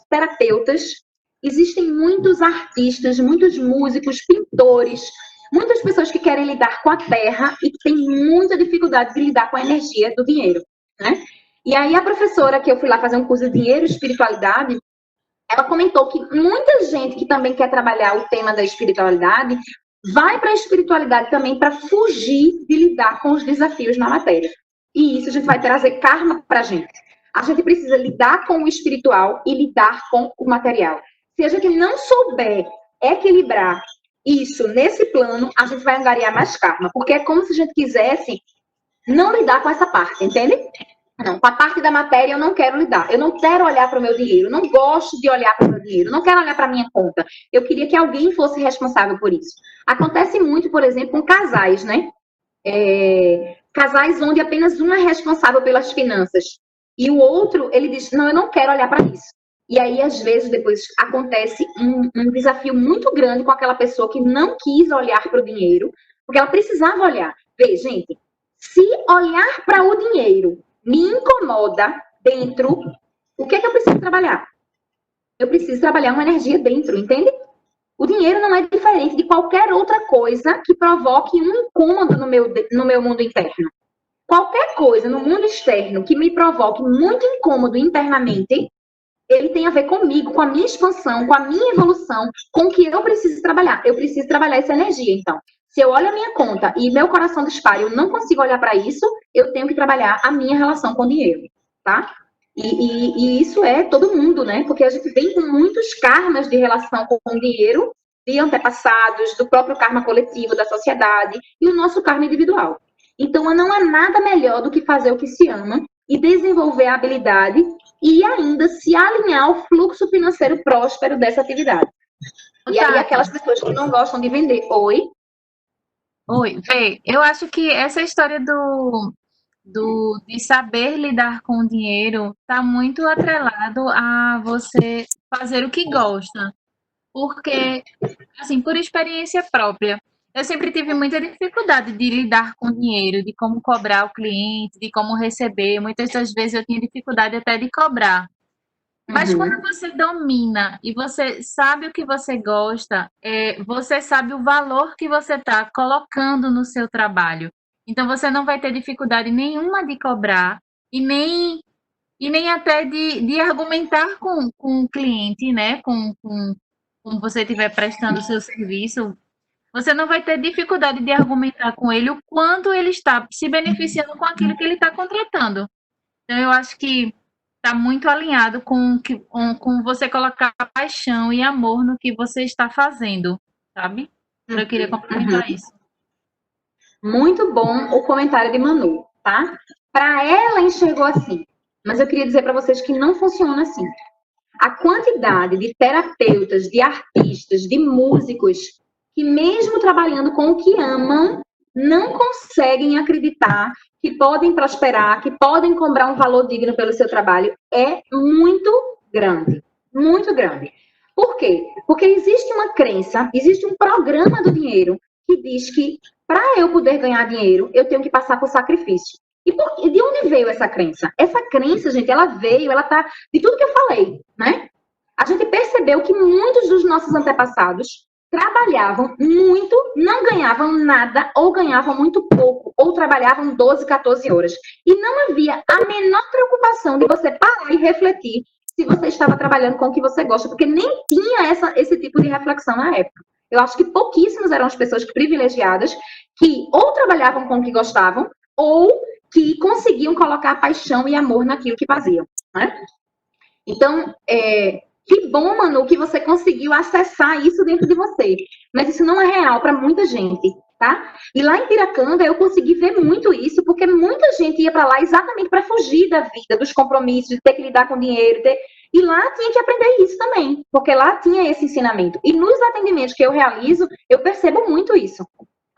terapeutas, existem muitos artistas, muitos músicos, pintores, muitas pessoas que querem lidar com a terra e que têm muita dificuldade de lidar com a energia do dinheiro, né? E aí a professora que eu fui lá fazer um curso de dinheiro e espiritualidade, ela comentou que muita gente que também quer trabalhar o tema da espiritualidade vai para a espiritualidade também para fugir de lidar com os desafios na matéria. E isso a gente vai trazer karma para a gente. A gente precisa lidar com o espiritual e lidar com o material. Se a gente não souber equilibrar isso nesse plano, a gente vai angariar mais karma. Porque é como se a gente quisesse não lidar com essa parte, entende? Não, com a parte da matéria eu não quero lidar. Eu não quero olhar para o meu dinheiro. Eu não gosto de olhar para o meu dinheiro. Eu não quero olhar para a minha conta. Eu queria que alguém fosse responsável por isso. Acontece muito, por exemplo, com casais, né? Casais onde apenas um é responsável pelas finanças. E o outro, ele diz, não, eu não quero olhar para isso. E aí, às vezes, depois acontece um desafio muito grande com aquela pessoa que não quis olhar para o dinheiro, porque ela precisava olhar. Vê, gente, se olhar para o dinheiro me incomoda dentro, o que é que eu preciso trabalhar? Eu preciso trabalhar uma energia dentro, entende? O dinheiro não é diferente de qualquer outra coisa que provoque um incômodo no meu mundo interno. Qualquer coisa no mundo externo que me provoque muito incômodo internamente, ele tem a ver comigo, com a minha expansão, com a minha evolução, com o que eu preciso trabalhar. Eu preciso trabalhar essa energia, então. Se eu olho a minha conta e meu coração dispara e eu não consigo olhar para isso, eu tenho que trabalhar a minha relação com o dinheiro, tá? E isso é todo mundo, né? Porque a gente vem com muitos karmas de relação com o dinheiro, de antepassados, do próprio karma coletivo, da sociedade, e o nosso karma individual. Então, não há nada melhor do que fazer o que se ama e desenvolver a habilidade e ainda se alinhar ao fluxo financeiro próspero dessa atividade. E aí, aquelas pessoas que não gostam de vender, Oi, Vê, eu acho que essa história de saber lidar com o dinheiro está muito atrelado a você fazer o que gosta. Porque, assim, por experiência própria, eu sempre tive muita dificuldade de lidar com o dinheiro, de como cobrar o cliente, de como receber. Muitas das vezes eu tinha dificuldade até de cobrar. Mas quando você domina e você sabe o que você gosta, você sabe o valor que você está colocando no seu trabalho. Então, você não vai ter dificuldade nenhuma de cobrar e nem até de argumentar com o cliente, né? Com você estiver prestando o seu serviço. Você não vai ter dificuldade de argumentar com ele o quanto ele está se beneficiando com aquilo que ele está contratando. Então, eu acho que está muito alinhado com você colocar paixão e amor no que você está fazendo, sabe? Eu queria complementar isso. Muito bom o comentário de Manu, tá? Para ela enxergou assim, mas eu queria dizer para vocês que não funciona assim. A quantidade de terapeutas, de artistas, de músicos que mesmo trabalhando com o que amam, não conseguem acreditar que podem prosperar, que podem cobrar um valor digno pelo seu trabalho, é muito grande. Muito grande. Por quê? Porque existe uma crença, existe um programa do dinheiro que diz que para eu poder ganhar dinheiro, eu tenho que passar por sacrifício. E de onde veio essa crença? Essa crença, gente, ela tá de tudo que eu falei, né? A gente percebeu que muitos dos nossos antepassados trabalhavam muito, não ganhavam nada, ou ganhavam muito pouco, ou trabalhavam 12, 14 horas. E não havia a menor preocupação de você parar e refletir se você estava trabalhando com o que você gosta, porque nem tinha esse tipo de reflexão na época. Eu acho que pouquíssimas eram as pessoas privilegiadas que ou trabalhavam com o que gostavam, ou que conseguiam colocar paixão e amor naquilo que faziam, né? Então, que bom, Manu, que você conseguiu acessar isso dentro de você. Mas isso não é real para muita gente, tá? E lá em Piracanga eu consegui ver muito isso, porque muita gente ia para lá exatamente para fugir da vida, dos compromissos, de ter que lidar com dinheiro. E lá tinha que aprender isso também, porque lá tinha esse ensinamento. E nos atendimentos que eu realizo, eu percebo muito isso.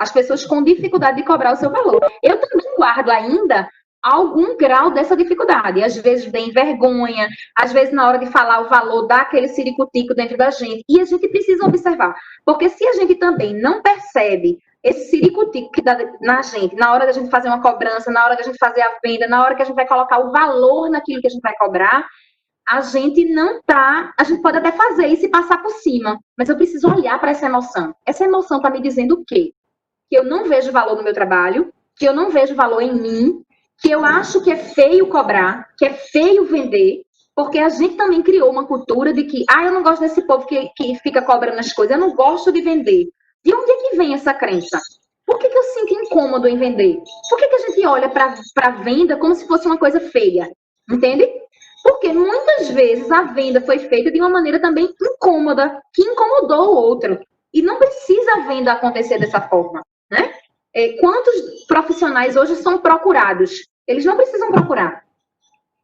As pessoas com dificuldade de cobrar o seu valor. Eu também guardo ainda algum grau dessa dificuldade. Às vezes vem vergonha, às vezes na hora de falar o valor dá aquele ciricutico dentro da gente. E a gente precisa observar. Porque se a gente também não percebe esse ciricutico que dá na gente, na hora da gente fazer uma cobrança, na hora da gente fazer a venda, na hora que a gente vai colocar o valor naquilo que a gente vai cobrar, a gente não tá... A gente pode até fazer isso e passar por cima. Mas eu preciso olhar para essa emoção. Essa emoção está me dizendo o quê? Que eu não vejo valor no meu trabalho, que eu não vejo valor em mim, que eu acho que é feio cobrar, que é feio vender, porque a gente também criou uma cultura de que, eu não gosto desse povo que fica cobrando as coisas, eu não gosto de vender. De onde é que vem essa crença? Por que eu sinto incômodo em vender? Por que a gente olha para a venda como se fosse uma coisa feia? Entende? Porque muitas vezes a venda foi feita de uma maneira também incômoda, que incomodou o outro. E não precisa a venda acontecer dessa forma, né? Quantos profissionais hoje são procurados? Eles não precisam procurar.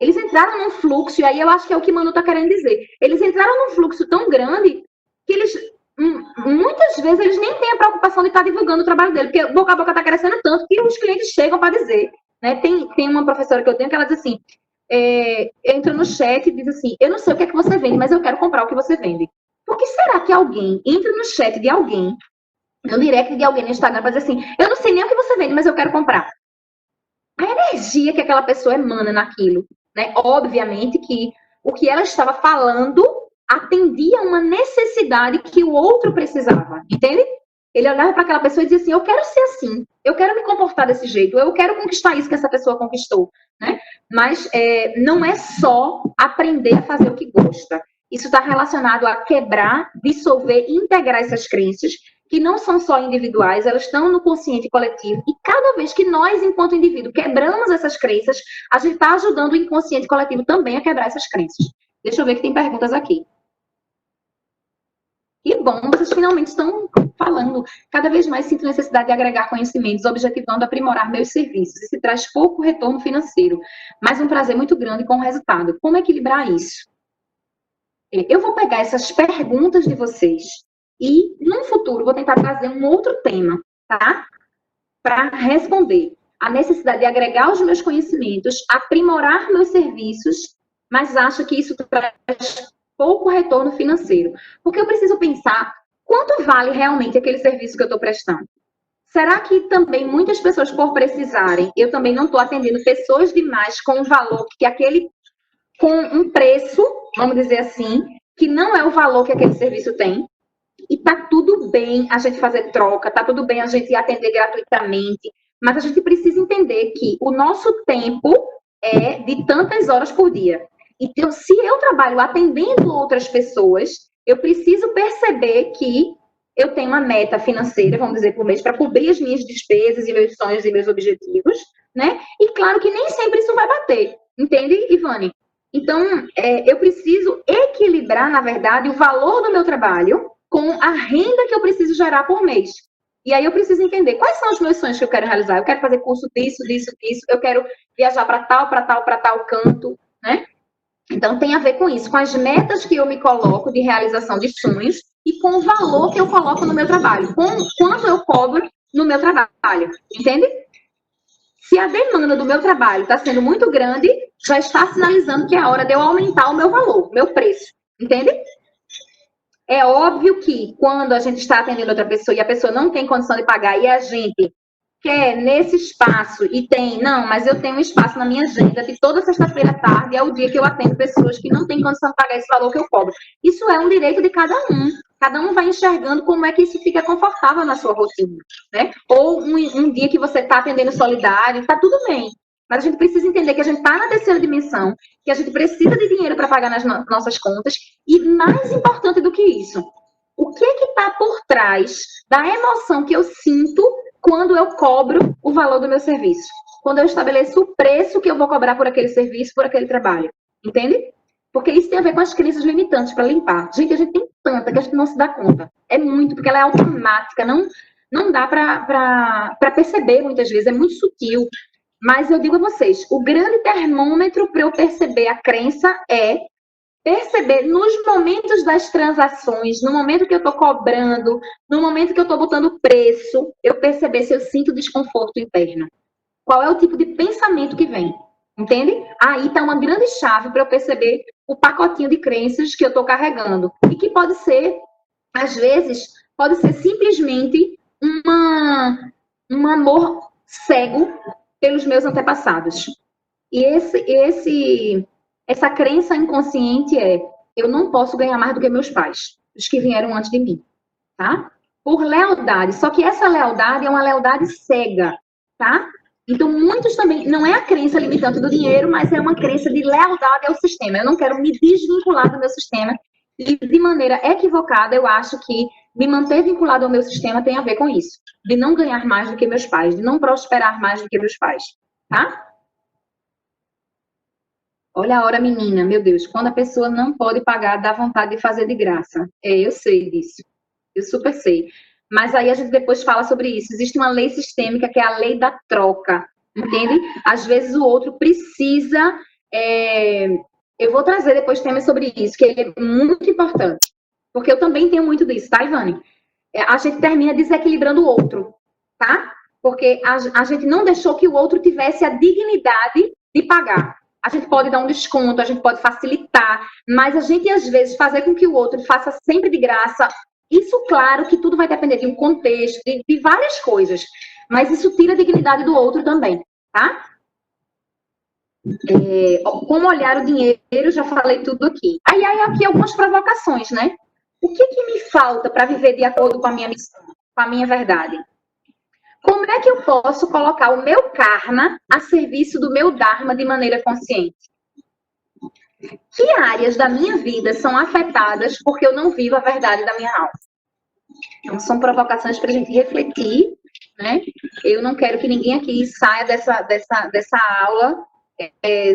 Eles entraram num fluxo, e aí eu acho que é o que Manu está querendo dizer. Eles entraram num fluxo tão grande que eles, muitas vezes, eles nem têm a preocupação de estar divulgando o trabalho dele, porque boca a boca está crescendo tanto que os clientes chegam para dizer. Né? Tem uma professora que eu tenho que ela diz assim, entra no chat e diz assim, eu não sei o que é que você vende, mas eu quero comprar o que você vende. Por que será que alguém entra no chat de alguém, no direct de alguém no Instagram, para dizer assim, eu não sei nem o que você vende, mas eu quero comprar? A energia que aquela pessoa emana naquilo, né? Obviamente que o que ela estava falando atendia a uma necessidade que o outro precisava, entende? Ele olhava para aquela pessoa e dizia assim, eu quero ser assim, eu quero me comportar desse jeito, eu quero conquistar isso que essa pessoa conquistou, né? Mas não é só aprender a fazer o que gosta. Isso está relacionado a quebrar, dissolver e integrar essas crenças, que não são só individuais, elas estão no consciente coletivo. E cada vez que nós, enquanto indivíduo, quebramos essas crenças, a gente está ajudando o inconsciente coletivo também a quebrar essas crenças. Deixa eu ver que tem perguntas aqui. Que bom, vocês finalmente estão falando. Cada vez mais sinto necessidade de agregar conhecimentos, objetivando aprimorar meus serviços. Isso traz pouco retorno financeiro, mas um prazer muito grande com o resultado. Como equilibrar isso? Eu vou pegar essas perguntas de vocês e, no futuro, vou tentar trazer um outro tema, tá? Para responder. A necessidade de agregar os meus conhecimentos, aprimorar meus serviços, mas acho que isso traz pouco retorno financeiro. Porque eu preciso pensar quanto vale realmente aquele serviço que eu estou prestando. Será que também muitas pessoas, por precisarem, eu também não estou atendendo pessoas demais com um valor que aquele, com um preço, vamos dizer assim, que não é o valor que aquele serviço tem? E tá tudo bem a gente fazer troca, tá tudo bem a gente atender gratuitamente, mas a gente precisa entender que o nosso tempo é de tantas horas por dia. Então, se eu trabalho atendendo outras pessoas, eu preciso perceber que eu tenho uma meta financeira, vamos dizer, por mês, para cobrir as minhas despesas e meus sonhos e meus objetivos, né? E claro que nem sempre isso vai bater, entende, Ivane? Então, eu preciso equilibrar, na verdade, o valor do meu trabalho com a renda que eu preciso gerar por mês. E aí eu preciso entender quais são os meus sonhos que eu quero realizar. Eu quero fazer curso disso, eu quero viajar para tal canto, né? Então, tem a ver com isso, com as metas que eu me coloco de realização de sonhos e com o valor que eu coloco no meu trabalho, com quanto eu cobro no meu trabalho, entende? Se a demanda do meu trabalho está sendo muito grande, já está sinalizando que é a hora de eu aumentar o meu valor, meu preço, entende? É óbvio que quando a gente está atendendo outra pessoa e a pessoa não tem condição de pagar e a gente quer nesse espaço e tem, não, mas eu tenho um espaço na minha agenda de toda sexta-feira à tarde, é o dia que eu atendo pessoas que não têm condição de pagar esse valor que eu cobro. Isso é um direito de cada um vai enxergando como é que isso fica confortável na sua rotina, né? Ou um dia que você está atendendo solidário, está tudo bem, mas a gente precisa entender que a gente está na terceira dimensão, que a gente precisa de dinheiro para pagar nas nossas contas, e mais importante do que isso, o que está por trás da emoção que eu sinto quando eu cobro o valor do meu serviço, quando eu estabeleço o preço que eu vou cobrar por aquele serviço, por aquele trabalho, entende? Porque isso tem a ver com as crenças limitantes para limpar. Gente, a gente tem tanta que a gente não se dá conta. É muito, porque ela é automática, não dá para perceber muitas vezes, é muito sutil. Mas eu digo a vocês, o grande termômetro para eu perceber a crença é perceber nos momentos das transações, no momento que eu estou cobrando, no momento que eu estou botando preço, eu perceber se eu sinto desconforto interno. Qual é o tipo de pensamento que vem? Entende? Aí está uma grande chave para eu perceber o pacotinho de crenças que eu estou carregando. E que pode ser, às vezes, pode ser simplesmente um amor cego pelos meus antepassados. E essa crença inconsciente é: eu não posso ganhar mais do que meus pais, os que vieram antes de mim, tá? Por lealdade. Só que essa lealdade é uma lealdade cega, tá? Então, muitos também, não é a crença limitante do dinheiro, mas é uma crença de lealdade ao sistema. Eu não quero me desvincular do meu sistema. E, de maneira equivocada, eu acho que me manter vinculado ao meu sistema tem a ver com isso. De não ganhar mais do que meus pais, de não prosperar mais do que meus pais, tá? Olha a hora, menina, meu Deus, quando a pessoa não pode pagar, dá vontade de fazer de graça. Eu sei disso. Eu super sei. Mas aí a gente depois fala sobre isso. Existe uma lei sistêmica que é a lei da troca, entende? Às vezes o outro precisa... Eu vou trazer depois temas sobre isso, que ele é muito importante. Porque eu também tenho muito disso, tá, Ivane? A gente termina desequilibrando o outro, tá? Porque a gente não deixou que o outro tivesse a dignidade de pagar. A gente pode dar um desconto, a gente pode facilitar, mas a gente, às vezes, fazer com que o outro faça sempre de graça... Isso, claro, que tudo vai depender de um contexto, de várias coisas. Mas isso tira a dignidade do outro também, tá? Como olhar o dinheiro, já falei tudo aqui. Aí aqui algumas provocações, né? O que me falta para viver de acordo com a minha missão, com a minha verdade? Como é que eu posso colocar o meu karma a serviço do meu dharma de maneira consciente? Que áreas da minha vida são afetadas porque eu não vivo a verdade da minha alma? Então, são provocações para a gente refletir, né? Eu não quero que ninguém aqui saia dessa aula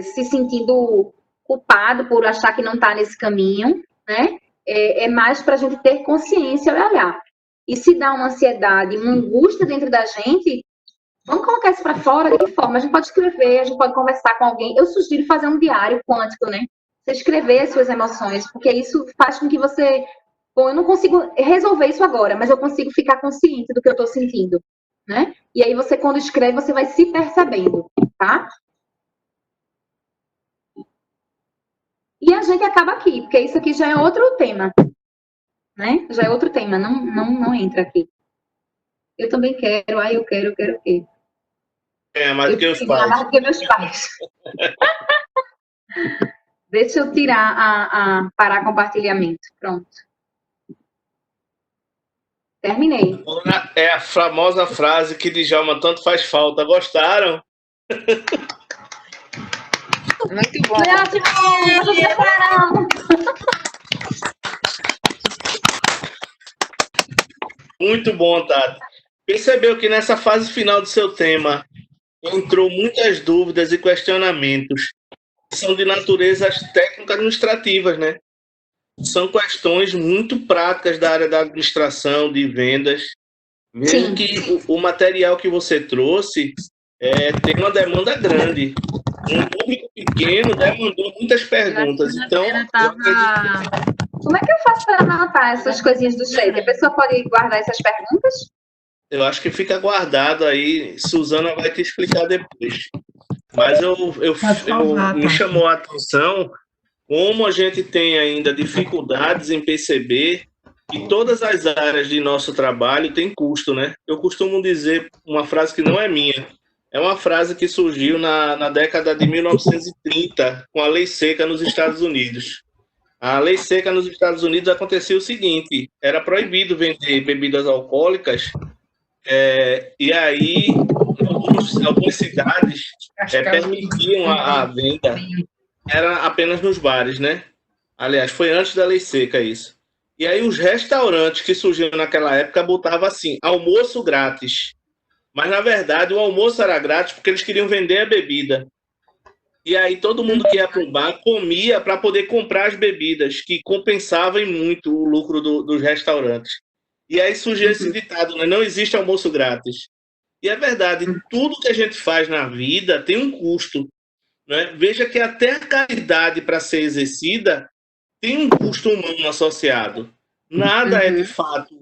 se sentindo culpado por achar que não está nesse caminho, né? É mais para a gente ter consciência e olhar. E se dá uma ansiedade, uma angústia dentro da gente, vamos colocar isso para fora. De que forma? A gente pode escrever, a gente pode conversar com alguém. Eu sugiro fazer um diário quântico, né? Você escrever as suas emoções, porque isso faz com que você... Bom, eu não consigo resolver isso agora, mas eu consigo ficar consciente do que eu estou sentindo, né? E aí você, quando escreve, você vai se percebendo, tá? E a gente acaba aqui, porque isso aqui já é outro tema, né? Já é outro tema, não entra aqui. Eu também quero, eu quero o quê? Mais do que os pais. Mais do que meus pais. Deixa eu tirar parar compartilhamento. Pronto. Terminei. É a famosa frase que Djalma tanto faz falta. Gostaram? Muito bom. Muito bom, Tati. Percebeu que nessa fase final do seu tema entrou muitas dúvidas e questionamentos que são de natureza técnico-administrativas, né? São questões muito práticas da área da administração, de vendas. Veja que o material que você trouxe tem uma demanda grande. Um público pequeno demandou muitas perguntas. Então, como é que eu faço para anotar essas coisinhas do shape? A pessoa pode guardar essas perguntas? Eu acho que fica guardado aí. Suzana vai te explicar depois. Mas me chamou a atenção como a gente tem ainda dificuldades em perceber que todas as áreas de nosso trabalho têm custo, né? Eu costumo dizer uma frase que não é minha. É uma frase que surgiu na década de 1930, com a lei seca nos Estados Unidos. A lei seca nos Estados Unidos acontecia o seguinte: era proibido vender bebidas alcoólicas, e aí algumas cidades permitiam a venda, era apenas nos bares, né? Aliás, foi antes da lei seca isso. E aí os restaurantes que surgiram naquela época botavam assim, almoço grátis. Mas, na verdade, o almoço era grátis porque eles queriam vender a bebida. E aí todo mundo que ia para o bar comia para poder comprar as bebidas, que compensavam muito o lucro dos restaurantes. E aí surgiu esse ditado, né? Não existe almoço grátis. E é verdade, tudo que a gente faz na vida tem um custo, né? Veja que até a caridade, para ser exercida, tem um custo humano associado. Nada é de fato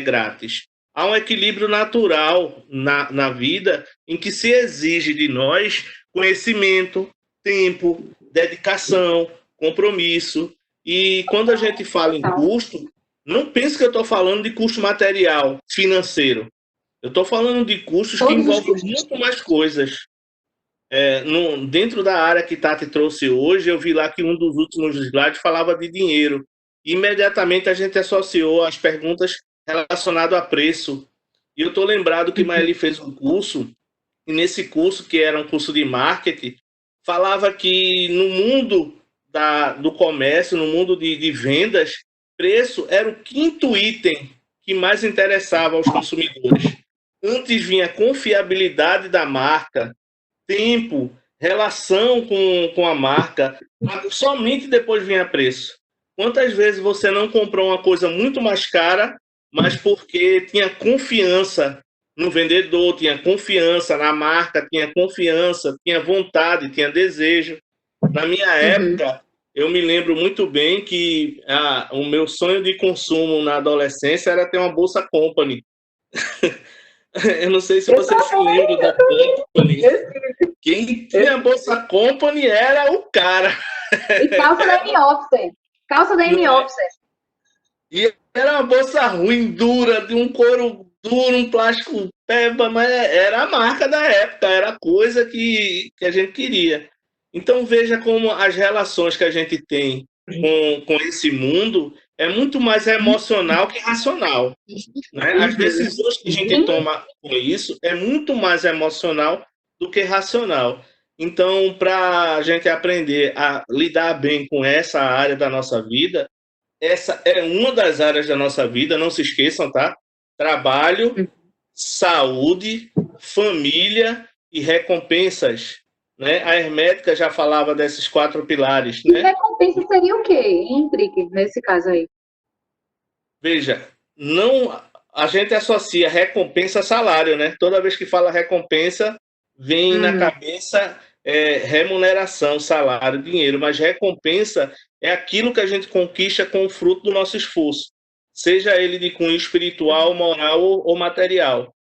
grátis. Há um equilíbrio natural na vida em que se exige de nós conhecimento, tempo, dedicação, compromisso. E quando a gente fala em custo, não pense que eu estou falando de custo material, financeiro. Eu estou falando de custos que envolvem muito mais coisas. Dentro da área que Tati trouxe hoje, eu vi lá que um dos últimos slides falava de dinheiro. Imediatamente a gente associou as perguntas relacionadas a preço. E eu estou lembrado que Maeli fez um curso, e nesse curso, que era um curso de marketing, falava que no mundo do comércio, no mundo de vendas, preço era o 5º item que mais interessava aos consumidores. Antes vinha confiabilidade da marca, tempo, relação com a marca, somente depois vinha preço. Quantas vezes você não comprou uma coisa muito mais cara, mas porque tinha confiança no vendedor, tinha confiança na marca, tinha confiança, tinha vontade, tinha desejo. Na minha época, eu me lembro muito bem que o meu sonho de consumo na adolescência era ter uma bolsa Company. Eu não sei se você se lembra da Company. Quem tinha a bolsa Company era o cara. E calça da M-Officer. Calça da M-Officer. E era uma bolsa ruim, dura, de um couro duro, um plástico peba, mas era a marca da época, era a coisa que a gente queria. Então veja como as relações que a gente tem com esse mundo é muito mais emocional que racional. Né? As decisões que a gente toma com isso é muito mais emocional do que racional. Então, para a gente aprender a lidar bem com essa área da nossa vida, essa é uma das áreas da nossa vida, não se esqueçam, tá? Trabalho, saúde, família e recompensas. Né? A Hermética já falava desses 4 pilares. E né? recompensa seria o quê, Henrique, nesse caso aí? Veja, a gente associa recompensa a salário, né? Toda vez que fala recompensa, vem na cabeça remuneração, salário, dinheiro, mas recompensa é aquilo que a gente conquista com o fruto do nosso esforço, seja ele de cunho espiritual, moral ou material.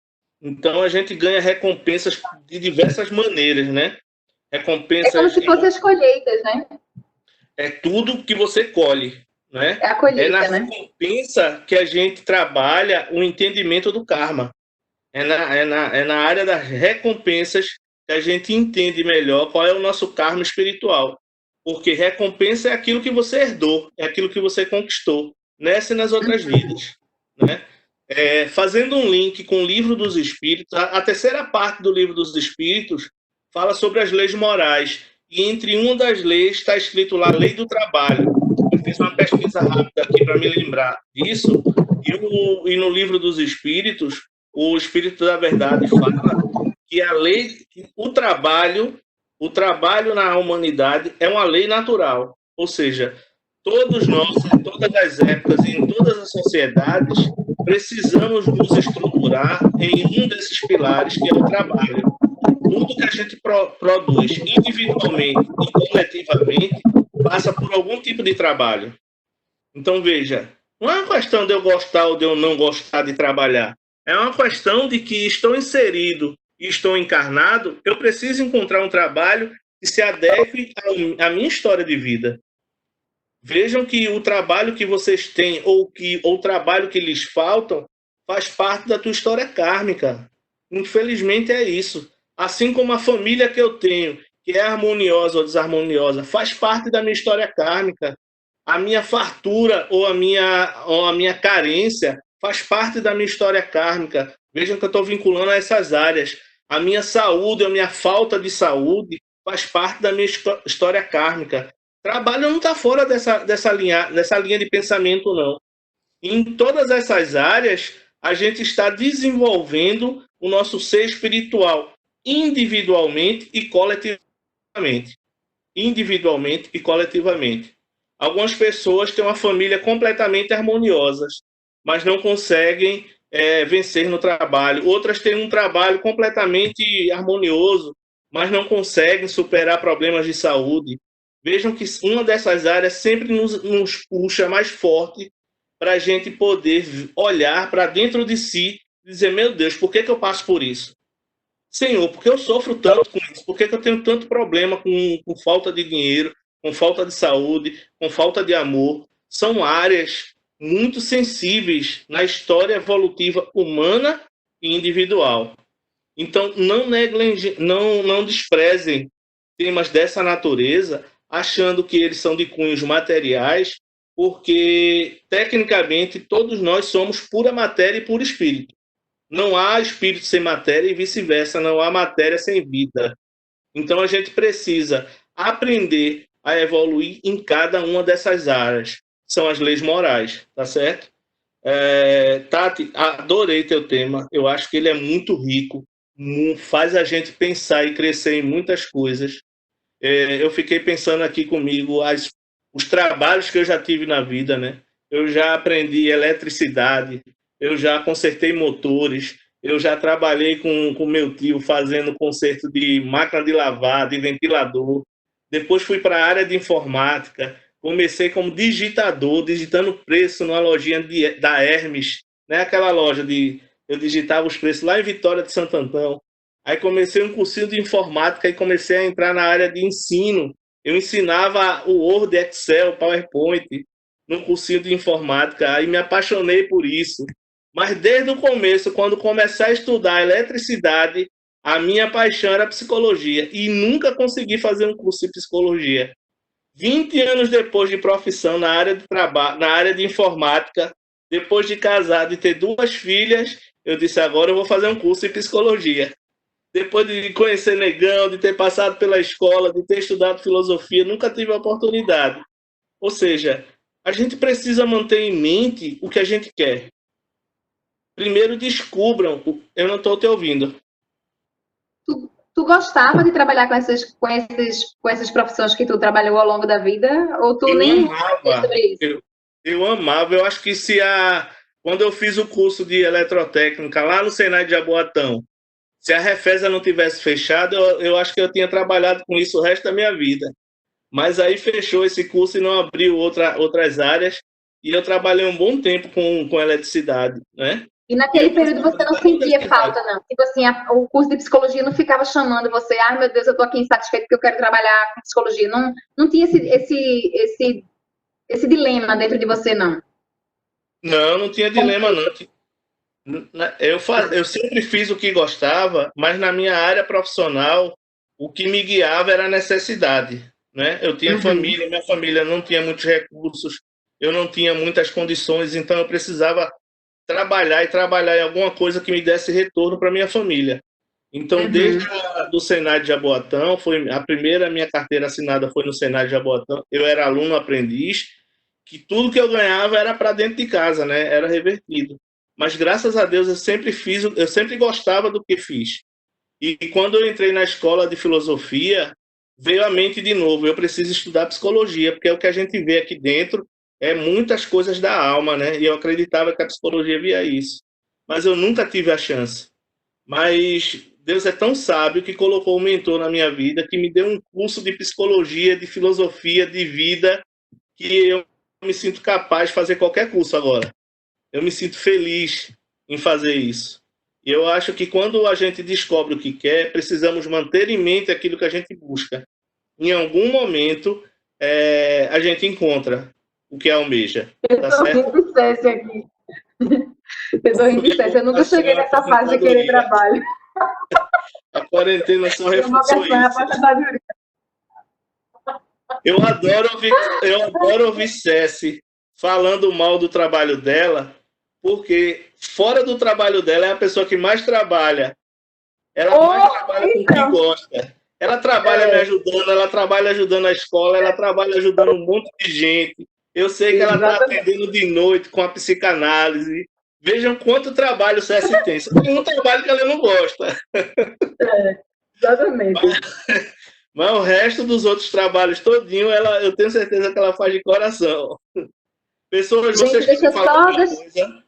Então a gente ganha recompensas de diversas maneiras, né? Recompensas. É como se fossem as colheitas, né? É tudo que você colhe, né? É a colheita, na né? recompensa que a gente trabalha o entendimento do karma. É na área das recompensas que a gente entende melhor qual é o nosso karma espiritual. Porque recompensa é aquilo que você herdou, é aquilo que você conquistou, nessa e nas outras vidas. Né? Fazendo um link com o Livro dos Espíritos, a terceira parte do Livro dos Espíritos fala sobre as leis morais. E entre uma das leis está escrito lá, Lei do Trabalho. Eu fiz uma pesquisa rápida aqui para me lembrar disso. E no Livro dos Espíritos, o Espírito da Verdade fala que a lei, o trabalho na humanidade é uma lei natural. Ou seja, todos nós, em todas as épocas e em todas as sociedades, precisamos nos estruturar em um desses pilares, que é o trabalho. Tudo que a gente produz individualmente e coletivamente passa por algum tipo de trabalho. Então, veja, não é uma questão de eu gostar ou de eu não gostar de trabalhar. É uma questão de que estou inserido e estou encarnado, eu preciso encontrar um trabalho que se adeque à minha história de vida. Vejam que o trabalho que vocês têm ou o trabalho que lhes faltam faz parte da tua história kármica. Infelizmente é isso. Assim como a família que eu tenho, que é harmoniosa ou desarmoniosa, faz parte da minha história kármica. A minha fartura ou a minha carência faz parte da minha história kármica. Vejam que eu estou vinculando a essas áreas. A minha saúde, a minha falta de saúde faz parte da minha história kármica. Trabalho não está fora dessa linha de pensamento, não. Em todas essas áreas, a gente está desenvolvendo o nosso ser espiritual individualmente e coletivamente. Individualmente e coletivamente. Algumas pessoas têm uma família completamente harmoniosa, mas não conseguem vencer no trabalho. Outras têm um trabalho completamente harmonioso, mas não conseguem superar problemas de saúde. vejam que uma dessas áreas sempre nos puxa mais forte para a gente poder olhar para dentro de si e dizer, meu Deus, por que eu passo por isso? Senhor, por que eu sofro tanto com isso? Por que eu tenho tanto problema com falta de dinheiro, com falta de saúde, com falta de amor? São áreas muito sensíveis na história evolutiva humana e individual. Então, não desprezem temas dessa natureza, achando que eles são de cunhos materiais, porque, tecnicamente, todos nós somos pura matéria e puro espírito. Não há espírito sem matéria e vice-versa, não há matéria sem vida. Então, a gente precisa aprender a evoluir em cada uma dessas áreas. São as leis morais, tá certo? Tati, adorei teu tema. Eu acho que ele é muito rico, faz a gente pensar e crescer em muitas coisas. Eu fiquei pensando aqui comigo os trabalhos que eu já tive na vida, né? Eu já aprendi eletricidade, eu já consertei motores, eu já trabalhei com meu tio fazendo conserto de máquina de lavar, de ventilador. Depois fui para a área de informática, comecei como digitador, digitando preço numa lojinha da Hermes, né? Aquela loja eu digitava os preços lá em Vitória de Santo Antão. Aí comecei um cursinho de informática e comecei a entrar na área de ensino. Eu ensinava o Word, Excel, PowerPoint no cursinho de informática. Aí me apaixonei por isso. Mas desde o começo, quando comecei a estudar eletricidade, a minha paixão era psicologia. E nunca consegui fazer um curso de psicologia. 20 anos depois de profissão na área de trabalho, na área de informática, depois de casado e ter 2 filhas, eu disse, agora eu vou fazer um curso de psicologia. Depois de conhecer Negão, de ter passado pela escola, de ter estudado filosofia, nunca tive a oportunidade. Ou seja, a gente precisa manter em mente o que a gente quer. Primeiro descubram, eu não estou te ouvindo. Tu gostava de trabalhar com essas profissões que tu trabalhou ao longo da vida? Ou tu nem amava, eu amava. Eu acho que quando eu fiz o curso de eletrotécnica lá no Senai de Jaboatão, se a Refesa não tivesse fechado, eu acho que eu tinha trabalhado com isso o resto da minha vida. Mas aí fechou esse curso e não abriu outras áreas, e eu trabalhei um bom tempo com eletricidade, né? E naquele período você não sentia falta, não? Tipo assim, o curso de psicologia não ficava chamando você, meu Deus, eu tô aqui insatisfeito porque eu quero trabalhar com psicologia. Não tinha esse dilema dentro de você, não? Não tinha dilema, não. Eu sempre fiz o que gostava, mas na minha área profissional, o que me guiava era a necessidade, né? Eu tinha família, minha família não tinha muitos recursos, eu não tinha muitas condições, então eu precisava trabalhar em alguma coisa que me desse retorno para minha família. Então, desde do Senai de Jaboatão, minha carteira assinada foi no Senai de Jaboatão, eu era aluno aprendiz, que tudo que eu ganhava era para dentro de casa, né? Era revertido. Mas graças a Deus eu sempre gostava do que fiz. E quando eu entrei na escola de filosofia, veio à mente de novo, eu preciso estudar psicologia, porque é o que a gente vê aqui dentro, muitas coisas da alma, né? E eu acreditava que a psicologia via isso. Mas eu nunca tive a chance. Mas Deus é tão sábio que colocou um mentor na minha vida, que me deu um curso de psicologia, de filosofia, de vida, que eu me sinto capaz de fazer qualquer curso agora. Eu me sinto feliz em fazer isso. E eu acho que quando a gente descobre o que quer, precisamos manter em mente aquilo que a gente busca. Em algum momento, a gente encontra o que almeja. Eu tô rindo de Céssi aqui. Eu tô rindo de Céssi. Eu nunca cheguei nessa fase de querer trabalho. A quarentena só reforçou isso. Eu adoro ouvir Céssi falando mal do trabalho dela, porque fora do trabalho dela é a pessoa que mais trabalha. Ela mais trabalha com o que gosta. Ela trabalha me ajudando, ela trabalha ajudando a escola, ela trabalha ajudando um monte de gente. Eu sei que ela está atendendo de noite com a psicanálise. Vejam quanto trabalho o Céssi tem. Só tem um trabalho que ela não gosta. Exatamente. Mas o resto dos outros trabalhos todinho, eu tenho certeza que ela faz de coração. Pessoas, vocês querem falar alguma coisa?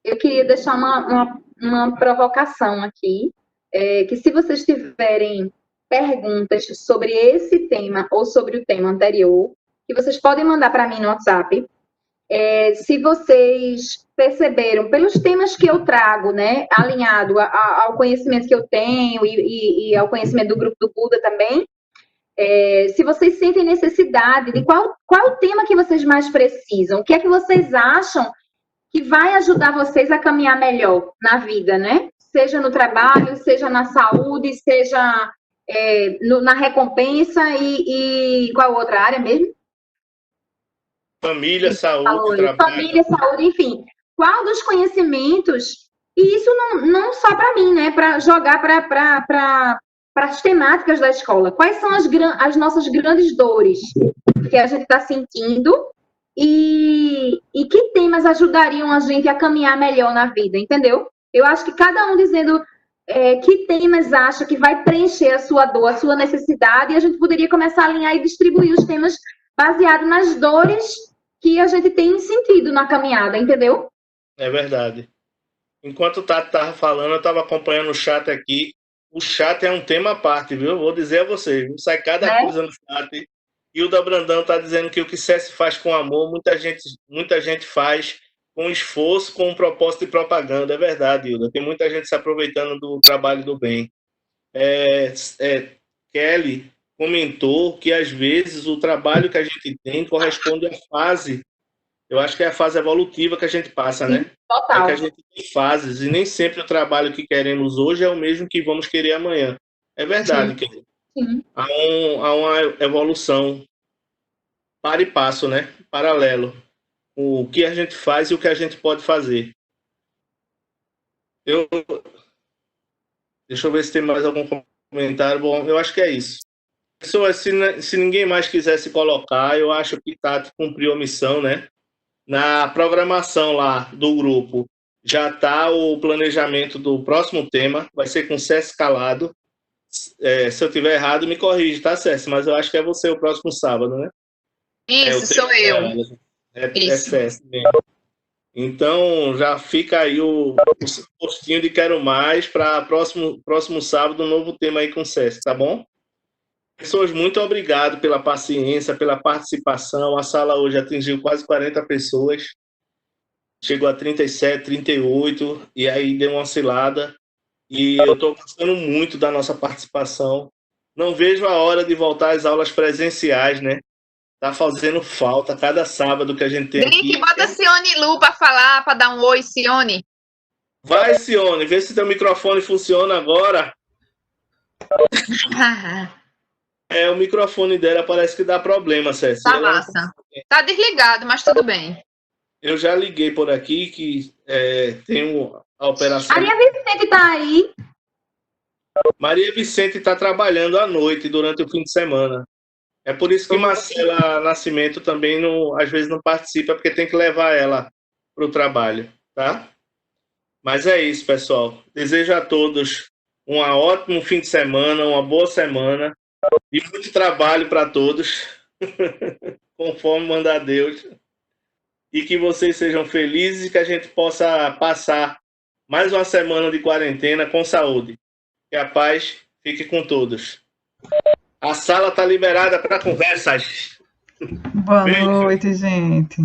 Eu queria deixar uma provocação aqui, que se vocês tiverem perguntas sobre esse tema ou sobre o tema anterior, que vocês podem mandar para mim no WhatsApp. Se vocês perceberam, pelos temas que eu trago, né, alinhado ao conhecimento que eu tenho e ao conhecimento do grupo do Buda também, se vocês sentem necessidade de qual é o tema que vocês mais precisam, o que é que vocês acham que vai ajudar vocês a caminhar melhor na vida, né? Seja no trabalho, seja na saúde, seja na recompensa e qual outra área mesmo? Família, saúde, trabalho. Família, saúde, enfim. Qual dos conhecimentos, e isso não só para mim, né? Para jogar para as temáticas da escola. Quais são as nossas grandes dores que a gente está sentindo e que temas ajudariam a gente a caminhar melhor na vida, entendeu? Eu acho que cada um dizendo que temas acha que vai preencher a sua dor, a sua necessidade, e a gente poderia começar a alinhar e distribuir os temas baseado nas dores que a gente tem sentido na caminhada, entendeu? É verdade. Enquanto o Tato estava falando, eu estava acompanhando o chat aqui. O chat é um tema à parte, viu? Vou dizer a vocês. Sai cada coisa no chat. E o da Brandão está dizendo que o que SESC faz com amor, muita gente faz com esforço, com um propósito de propaganda. É verdade, Hilda. Tem muita gente se aproveitando do trabalho do bem. Kelly comentou que, às vezes, o trabalho que a gente tem corresponde à fase, eu acho que é a fase evolutiva que a gente passa, né? Total. É que a gente tem fases, e nem sempre o trabalho que queremos hoje é o mesmo que vamos querer amanhã. É verdade, Kelly. Sim. Há uma evolução para e passo, né? Paralelo. O que a gente faz e o que a gente pode fazer. Deixa eu ver se tem mais algum comentário. Bom, eu acho que é isso. Pessoas, se ninguém mais quiser se colocar, eu acho que Tati cumpriu a missão, né? Na programação lá do grupo já está o planejamento do próximo tema, vai ser com César Calado. Se eu tiver errado, me corrige, tá, César? Mas eu acho que é você o próximo sábado, né? Isso, sou eu. É César mesmo. Então, já fica aí o postinho de Quero Mais para próximo sábado, um novo tema aí com César, tá bom? Pessoas, muito obrigado pela paciência, pela participação. A sala hoje atingiu quase 40 pessoas. Chegou a 37, 38, e aí deu uma oscilada. E eu estou gostando muito da nossa participação. Não vejo a hora de voltar às aulas presenciais, né? Tá fazendo falta cada sábado que a gente tem aqui. Drink, bota Cione Lu para falar, para dar um oi, Cione. Vai, Cione, vê se teu microfone funciona agora. O microfone dela parece que dá problema, César. Tá massa. Tá desligado, mas tudo bem. Eu já liguei por aqui que tem a operação. Maria Vicente tá aí. Maria Vicente está trabalhando à noite durante o fim de semana. É por isso que Marcela Nascimento também às vezes não participa, porque tem que levar ela para o trabalho, tá? Mas é isso, pessoal. Desejo a todos um ótimo fim de semana, uma boa semana. E muito trabalho para todos, conforme mandar Deus. E que vocês sejam felizes e que a gente possa passar mais uma semana de quarentena com saúde. Que a paz fique com todos. A sala está liberada para conversas. Boa noite, gente.